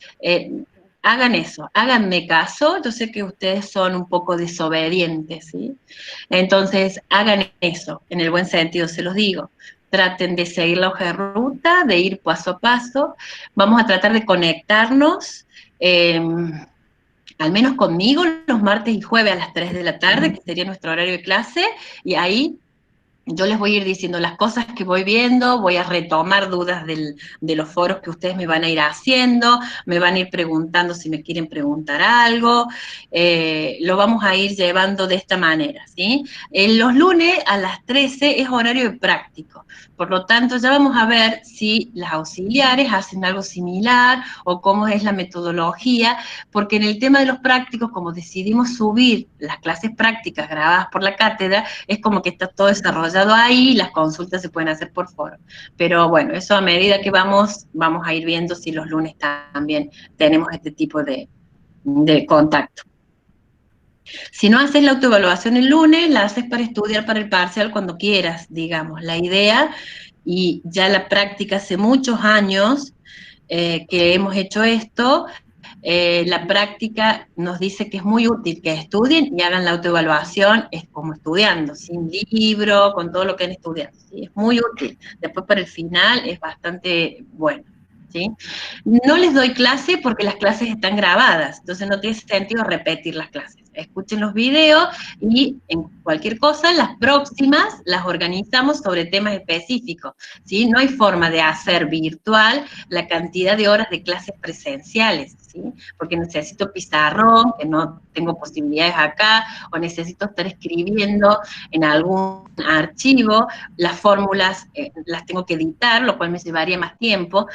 hagan eso, háganme caso, yo sé que ustedes son un poco desobedientes, ¿sí? Entonces, hagan eso, en el buen sentido se los digo. Traten de seguir la hoja de ruta, de ir paso a paso. Vamos a tratar de conectarnos, al menos conmigo, los martes y jueves a las 3 de la tarde, que sería nuestro horario de clase, y ahí yo les voy a ir diciendo las cosas que voy viendo, voy a retomar dudas de los foros que ustedes me van a ir haciendo, me van a ir preguntando si me quieren preguntar algo, lo vamos a ir llevando de esta manera, ¿sí? Los lunes a las 13 es horario de práctico, por lo tanto ya vamos a ver si las auxiliares hacen algo similar o cómo es la metodología, porque en el tema de los prácticos, como decidimos subir las clases prácticas grabadas por la cátedra, es como que está todo desarrollado ahí, las consultas se pueden hacer por foro. Pero bueno, eso a medida que vamos a ir viendo si los lunes también tenemos este tipo de contacto. Si no haces la autoevaluación el lunes, la haces para estudiar para el parcial cuando quieras, digamos. La idea, y ya la práctica hace muchos años que hemos hecho esto, la práctica nos dice que es muy útil que estudien y hagan la autoevaluación es como estudiando, sin libro, con todo lo que han estudiado, ¿sí? Es muy útil. Después para el final es bastante bueno, ¿sí? No les doy clase porque las clases están grabadas, entonces no tiene sentido repetir las clases. Escuchen los videos y en cualquier cosa, las próximas las organizamos sobre temas específicos, ¿sí? No hay forma de hacer virtual la cantidad de horas de clases presenciales, ¿sí? Porque necesito pizarrón, que no tengo posibilidades acá, o necesito estar escribiendo en algún archivo, las fórmulas las tengo que editar, lo cual me llevaría más tiempo,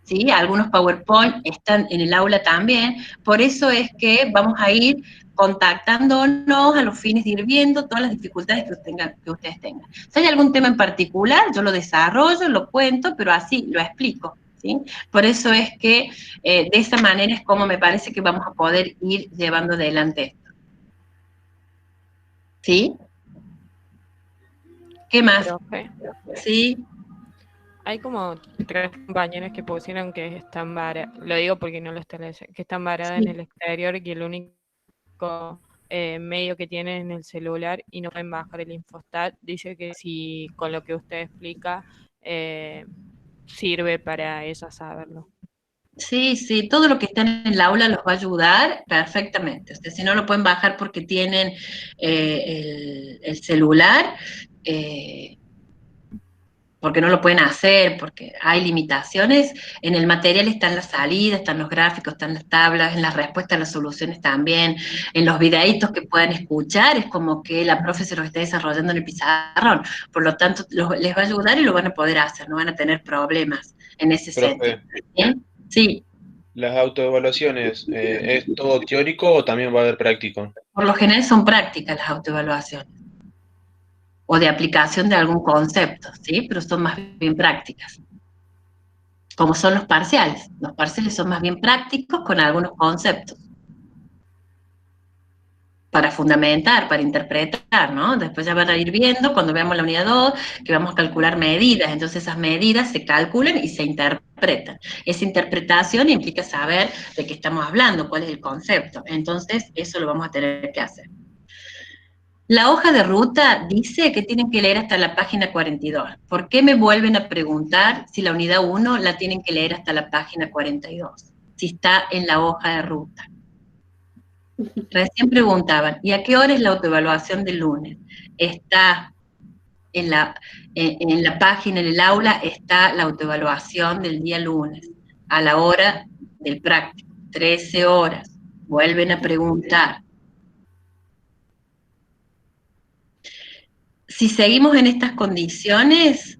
¿sí? Algunos PowerPoint están en el aula también, por eso es que vamos a ir contactándonos a los fines de ir viendo todas las dificultades que ustedes tengan. Si hay algún tema en particular, yo lo desarrollo, lo cuento, pero así lo explico, ¿sí? Por eso es que de esa manera es como me parece que vamos a poder ir llevando adelante esto. ¿Sí? ¿Qué más? Profe, ¿Sí? hay como 3 compañeros que pusieron que están varados, lo digo porque no lo están leyendo, que están varadas en el exterior y que el único medio que tienen es el celular y no pueden bajar el Infostat. Dice que si con lo que usted explica sirve para ellas saberlo. Sí, todo lo que está en el aula los va a ayudar perfectamente. O sea, si no lo pueden bajar porque tienen el celular, porque no lo pueden hacer, porque hay limitaciones. En el material están las salidas, están los gráficos, están las tablas, en las respuestas, las soluciones también, en los videitos que puedan escuchar, es como que la profe se los está desarrollando en el pizarrón, por lo tanto les va a ayudar y lo van a poder hacer, no van a tener problemas en ese sentido. Profe, ¿Bien? Sí, ¿las autoevaluaciones es todo teórico o también va a haber práctico? por lo general son prácticas las autoevaluaciones, o de aplicación de algún concepto, ¿sí? Pero son más bien prácticas, como son los parciales. Los parciales son más bien prácticos con algunos conceptos, para fundamentar, para interpretar, ¿no? Después ya van a ir viendo, cuando veamos la unidad 2, que vamos a calcular medidas, entonces esas medidas se calculan y se interpretan. Esa interpretación implica saber de qué estamos hablando, cuál es el concepto, entonces eso lo vamos a tener que hacer. La hoja de ruta dice que tienen que leer hasta la página 42. ¿Por qué me vuelven a preguntar si la unidad 1 la tienen que leer hasta la página 42? Si está en la hoja de ruta. Recién preguntaban, ¿y a qué hora es la autoevaluación del lunes? Está en la página, en el aula, está la autoevaluación del día lunes, a la hora del práctico, 13 horas. Vuelven a preguntar. Si seguimos en estas condiciones,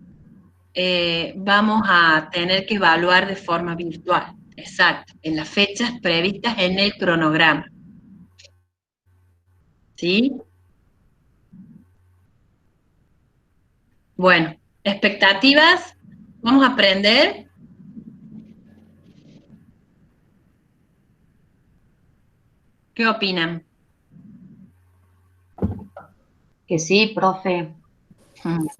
vamos a tener que evaluar de forma virtual, exacto, en las fechas previstas en el cronograma. ¿Sí? Bueno, expectativas, vamos a aprender. ¿Qué opinan? Que sí, profe.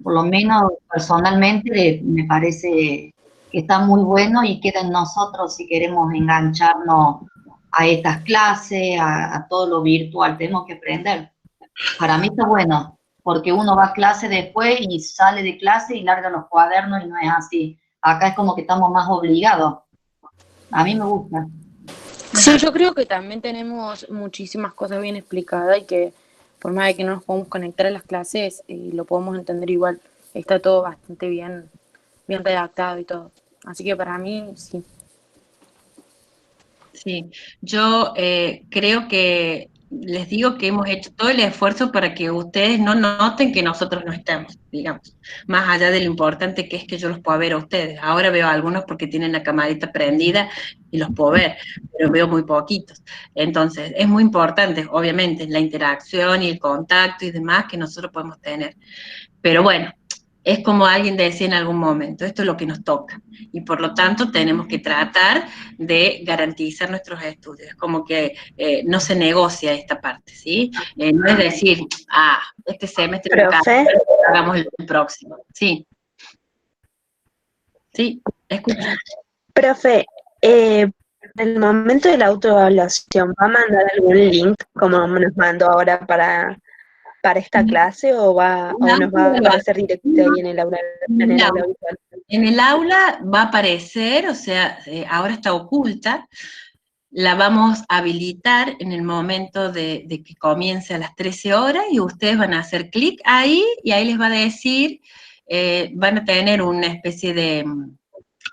Por lo menos personalmente me parece que está muy bueno y queda en nosotros si queremos engancharnos a estas clases, a todo lo virtual, tenemos que aprender. Para mí está bueno, porque uno va a clase después y sale de clase y larga los cuadernos y no es así. Acá es como que estamos más obligados. A mí me gusta. Sí, yo creo que también tenemos muchísimas cosas bien explicadas y que por más de que no nos podamos conectar a las clases, lo podemos entender igual. Está todo bastante bien redactado y todo. Así que para mí, sí. Sí, yo creo que les digo que hemos hecho todo el esfuerzo para que ustedes no noten que nosotros no estamos, digamos, más allá de lo importante que es que yo los pueda ver a ustedes. Ahora veo a algunos porque tienen la camarita prendida y los puedo ver, pero veo muy poquitos. Entonces, es muy importante, obviamente, la interacción y el contacto y demás que nosotros podemos tener. Pero bueno, es como alguien decía en algún momento, esto es lo que nos toca, y por lo tanto tenemos que tratar de garantizar nuestros estudios, como que no se negocia esta parte, ¿sí? No es decir, este semestre hagamos el próximo, sí. Sí, escucha. Profe, en el momento de la autoevaluación, ¿va a mandar algún link como nos mandó ahora para esta clase o nos va a aparecer directo ahí en el aula virtual? En el aula va a aparecer, o sea, ahora está oculta, la vamos a habilitar en el momento de que comience a las 13 horas y ustedes van a hacer clic ahí y ahí les va a decir, van a tener una especie de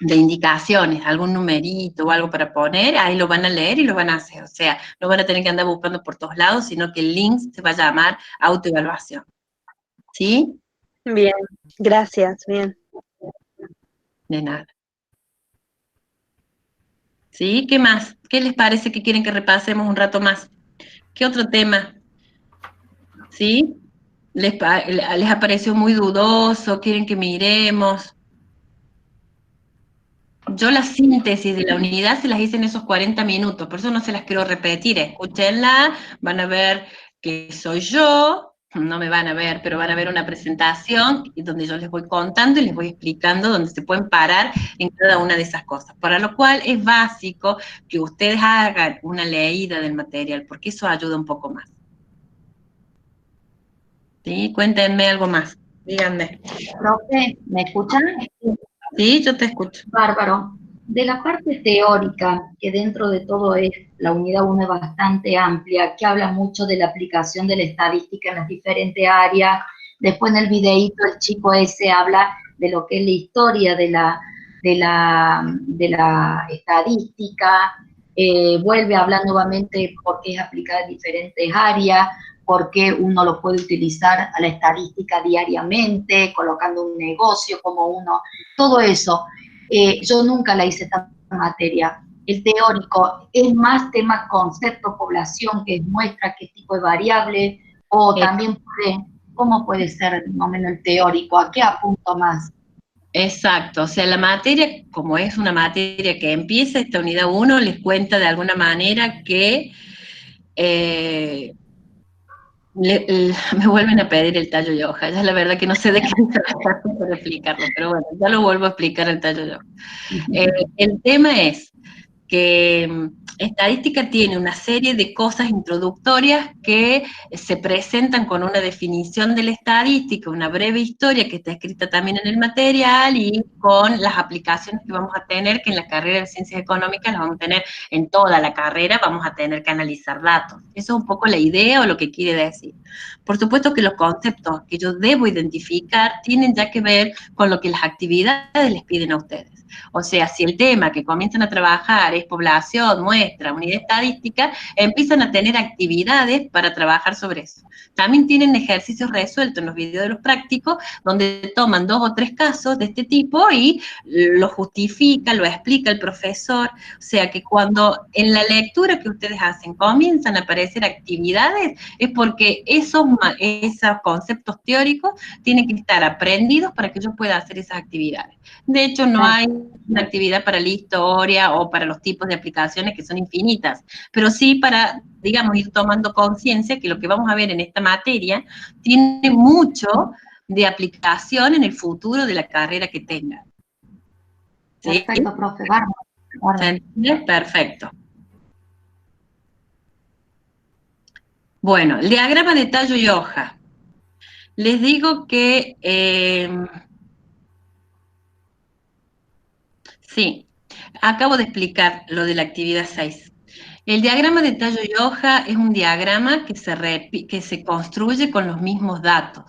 indicaciones, algún numerito o algo para poner, ahí lo van a leer y lo van a hacer, o sea, no van a tener que andar buscando por todos lados, sino que el link se va a llamar autoevaluación. ¿Sí? Bien, gracias, bien. De nada. ¿Sí? ¿Qué más? ¿Qué les parece que quieren que repasemos un rato más? ¿Qué otro tema? ¿Sí? ¿Les apareció muy dudoso? ¿Quieren que miremos? Yo la síntesis de la unidad se las hice en esos 40 minutos, por eso no se las quiero repetir. Escúchenla, van a ver que soy yo, no me van a ver, pero van a ver una presentación donde yo les voy contando y les voy explicando dónde se pueden parar en cada una de esas cosas. Para lo cual es básico que ustedes hagan una leída del material, porque eso ayuda un poco más. ¿Sí? Cuéntenme algo más, díganme. Profe, ¿me escuchan? Sí, yo te escucho. Bárbaro. De la parte teórica, que dentro de todo es, la unidad 1 es bastante amplia, que habla mucho de la aplicación de la estadística en las diferentes áreas, Después en el videíto el chico ese habla de lo que es la historia de la estadística, vuelve a hablar nuevamente por qué es aplicada en diferentes áreas, por qué uno lo puede utilizar a la estadística diariamente, colocando un negocio como uno, todo eso. Yo nunca la hice esta materia. El teórico es más tema concepto, población, que muestra qué tipo de variable, o también ¿cómo puede ser más o menos el teórico? ¿A qué apunto más? Exacto, o sea, la materia, como es una materia que empieza esta unidad 1, les cuenta de alguna manera que me vuelven a pedir el tallo yoga. Ya la verdad que no sé de qué se trata para explicarlo, pero bueno, ya lo vuelvo a explicar el tallo yoga. El tema es que estadística tiene una serie de cosas introductorias que se presentan con una definición de la estadística, una breve historia que está escrita también en el material y con las aplicaciones que vamos a tener, que en la carrera de Ciencias Económicas las vamos a tener en toda la carrera, vamos a tener que analizar datos. Eso es un poco la idea o lo que quiere decir. Por supuesto que los conceptos que yo debo identificar tienen ya que ver con lo que las actividades les piden a ustedes. O sea, si el tema que comienzan a trabajar es población, muestra, unidad estadística, empiezan a tener actividades para trabajar sobre eso. También tienen ejercicios resueltos en los videos de los prácticos, donde toman 2 o 3 casos de este tipo y lo justifica, lo explica el profesor. O sea, que cuando en la lectura que ustedes hacen comienzan a aparecer actividades, es porque esos conceptos teóricos tienen que estar aprendidos para que yo pueda hacer esas actividades. De hecho, no hay una actividad para la historia o para los tipos de aplicaciones que son infinitas, pero sí para, digamos, ir tomando conciencia que lo que vamos a ver en esta materia tiene mucho de aplicación en el futuro de la carrera que tengan. ¿Sí? Perfecto, profe. ¿Se entiende? Perfecto. Bueno, el diagrama de tallo y hoja. Les digo que sí, acabo de explicar lo de la actividad 6. El diagrama de tallo y hoja es un diagrama que se construye con los mismos datos.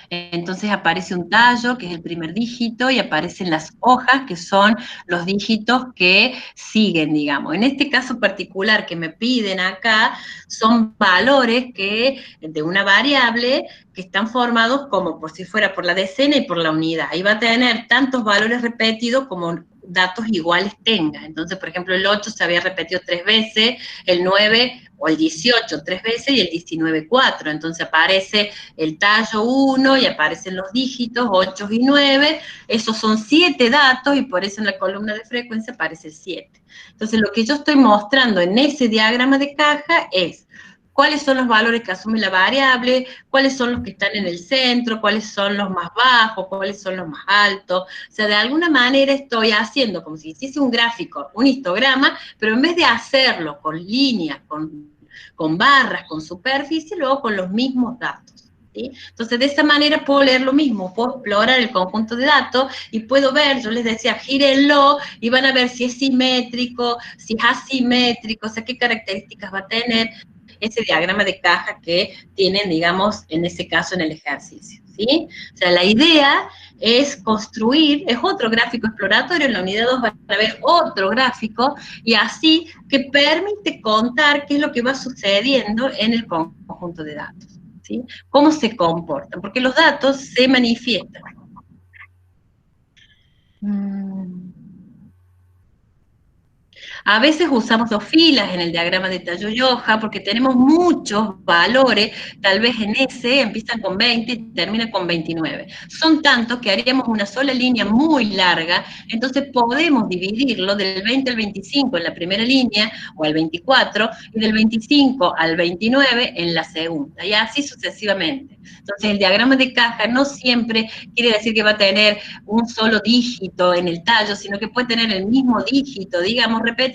Entonces aparece un tallo, que es el primer dígito, y aparecen las hojas, que son los dígitos que siguen, digamos. En este caso particular que me piden acá, son valores de una variable que están formados como por si fuera por la decena y por la unidad. Ahí va a tener tantos valores repetidos como datos iguales tenga. Entonces, por ejemplo, el 8 se había repetido 3 veces, el 9 o el 18 3 veces y el 19 4. Entonces aparece el tallo 1 y aparecen los dígitos 8 y 9. Esos son 7 datos y por eso en la columna de frecuencia aparece el 7. Entonces, lo que yo estoy mostrando en ese diagrama de caja es cuáles son los valores que asume la variable, cuáles son los que están en el centro, cuáles son los más bajos, cuáles son los más altos. O sea, de alguna manera estoy haciendo como si hiciese un gráfico, un histograma, pero en vez de hacerlo con líneas, con barras, con superficie, luego con los mismos datos. ¿Sí? Entonces, de esa manera puedo leer lo mismo, puedo explorar el conjunto de datos y puedo ver, yo les decía, gírenlo y van a ver si es simétrico, si es asimétrico, o sea, qué características va a tener ese diagrama de caja que tienen, digamos, en ese caso en el ejercicio, ¿sí? O sea, la idea es construir, es otro gráfico exploratorio, en la unidad 2 van a ver otro gráfico, y así que permite contar qué es lo que va sucediendo en el conjunto de datos, ¿sí? Cómo se comportan, porque los datos se manifiestan. A veces usamos 2 filas en el diagrama de tallo y hoja porque tenemos muchos valores, tal vez en ese empiezan con 20 y terminan con 29. Son tantos que haríamos una sola línea muy larga, entonces podemos dividirlo del 20 al 25 en la primera línea, o al 24, y del 25 al 29 en la segunda, y así sucesivamente. Entonces el diagrama de caja no siempre quiere decir que va a tener un solo dígito en el tallo, sino que puede tener el mismo dígito, digamos, repetido,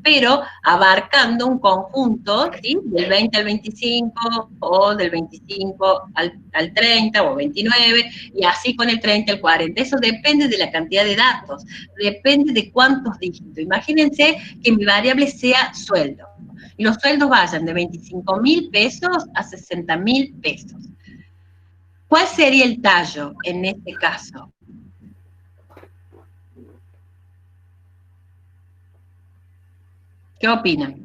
pero abarcando un conjunto, ¿sí? Del 20 al 25, o del 25 al 30, o 29, y así con el 30 al 40. Eso depende de la cantidad de datos, depende de cuántos dígitos. Imagínense que mi variable sea sueldo, y los sueldos vayan de 25.000 pesos a 60.000 pesos. ¿Cuál sería el tallo en este caso? ¿Qué opinan?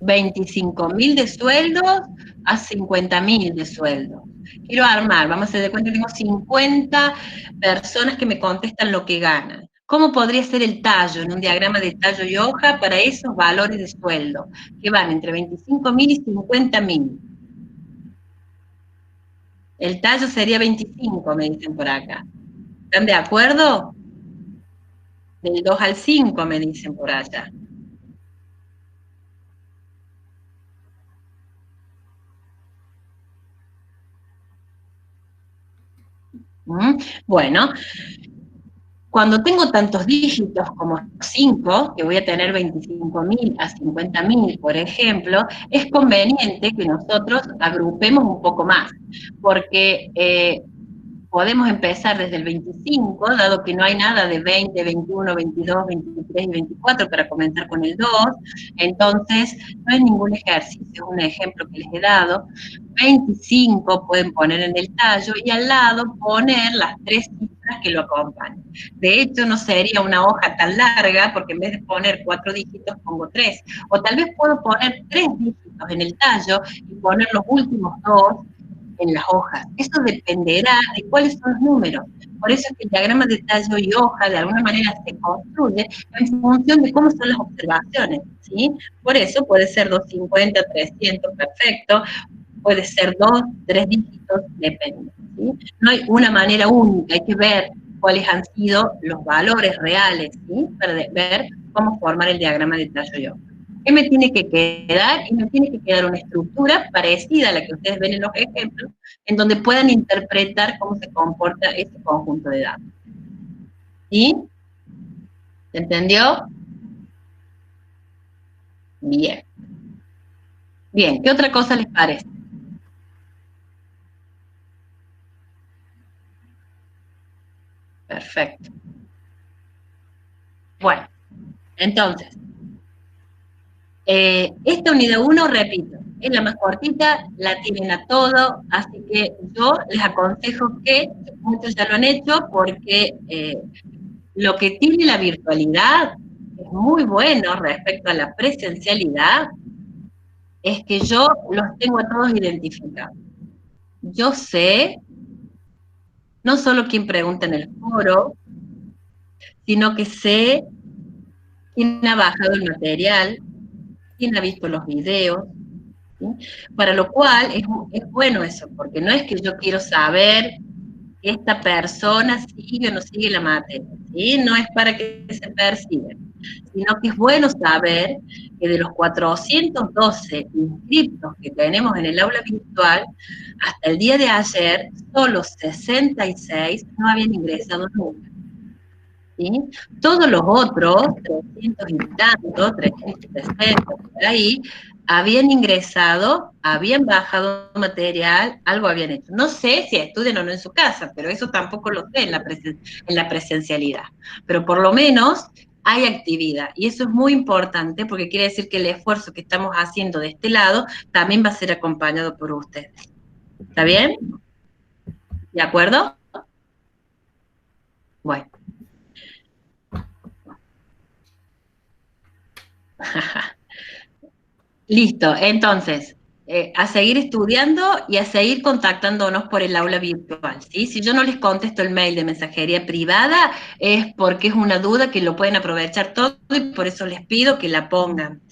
25.000 de sueldos a 50.000 de sueldo. Quiero armar, vamos a hacer de cuenta que tengo 50 personas que me contestan lo que ganan. ¿Cómo podría ser el tallo en un diagrama de tallo y hoja para esos valores de sueldo? Que van entre 25.000 y 50.000. El tallo sería 25, me dicen por acá. ¿Están de acuerdo? Del 2 al 5, me dicen por allá. Bueno, cuando tengo tantos dígitos como 5, que voy a tener 25.000 a 50.000, por ejemplo, es conveniente que nosotros agrupemos un poco más, porque podemos empezar desde el 25, dado que no hay nada de 20, 21, 22, 23 y 24 para comenzar con el 2, entonces no es ningún ejercicio, es un ejemplo que les he dado. 25 pueden poner en el tallo y al lado poner las 3 cifras que lo acompañan. De hecho, no sería una hoja tan larga, porque en vez de poner 4 dígitos pongo 3, o tal vez puedo poner 3 dígitos en el tallo y poner los últimos 2 en las hojas. Eso dependerá de cuáles son los números. Por eso es que el diagrama de tallo y hoja de alguna manera se construye en función de cómo son las observaciones, ¿sí? Por eso puede ser 250, 300, perfecto, puede ser 2, 3 dígitos, depende, ¿sí? No hay una manera única, hay que ver cuáles han sido los valores reales, ¿sí? Para ver cómo formar el diagrama de tallo y hoja. ¿Qué me tiene que quedar? Y me tiene que quedar una estructura parecida a la que ustedes ven en los ejemplos, en donde puedan interpretar cómo se comporta este conjunto de datos. ¿Sí? ¿Se entendió? Bien. Bien, ¿qué otra cosa les parece? Perfecto. Bueno, entonces, esta unidad 1, repito, es la más cortita, la tienen a todo, así que yo les aconsejo que, muchos ya lo han hecho, porque lo que tiene la virtualidad es muy bueno respecto a la presencialidad, es que yo los tengo a todos identificados. Yo sé, no solo quién pregunta en el foro, sino que sé quién ha bajado el material, quién ha visto los videos, ¿sí? Para lo cual es bueno eso, porque no es que yo quiero saber que esta persona sigue o no sigue la materia, ¿sí? No es para que se perciba, sino que es bueno saber que de los 412 inscriptos que tenemos en el aula virtual, hasta el día de ayer, solo 66 no habían ingresado nunca. ¿Sí? Todos los otros, 300 y tanto, 360 por ahí, habían ingresado, habían bajado material, algo habían hecho. No sé si estudian o no en su casa, pero eso tampoco lo sé en la presencialidad. Pero por lo menos hay actividad, y eso es muy importante porque quiere decir que el esfuerzo que estamos haciendo de este lado también va a ser acompañado por ustedes. ¿Está bien? ¿De acuerdo? Bueno. Listo, entonces, a seguir estudiando y a seguir contactándonos por el aula virtual, ¿sí? Si yo no les contesto el mail de mensajería privada, es porque es una duda que lo pueden aprovechar todo y por eso les pido que la pongan.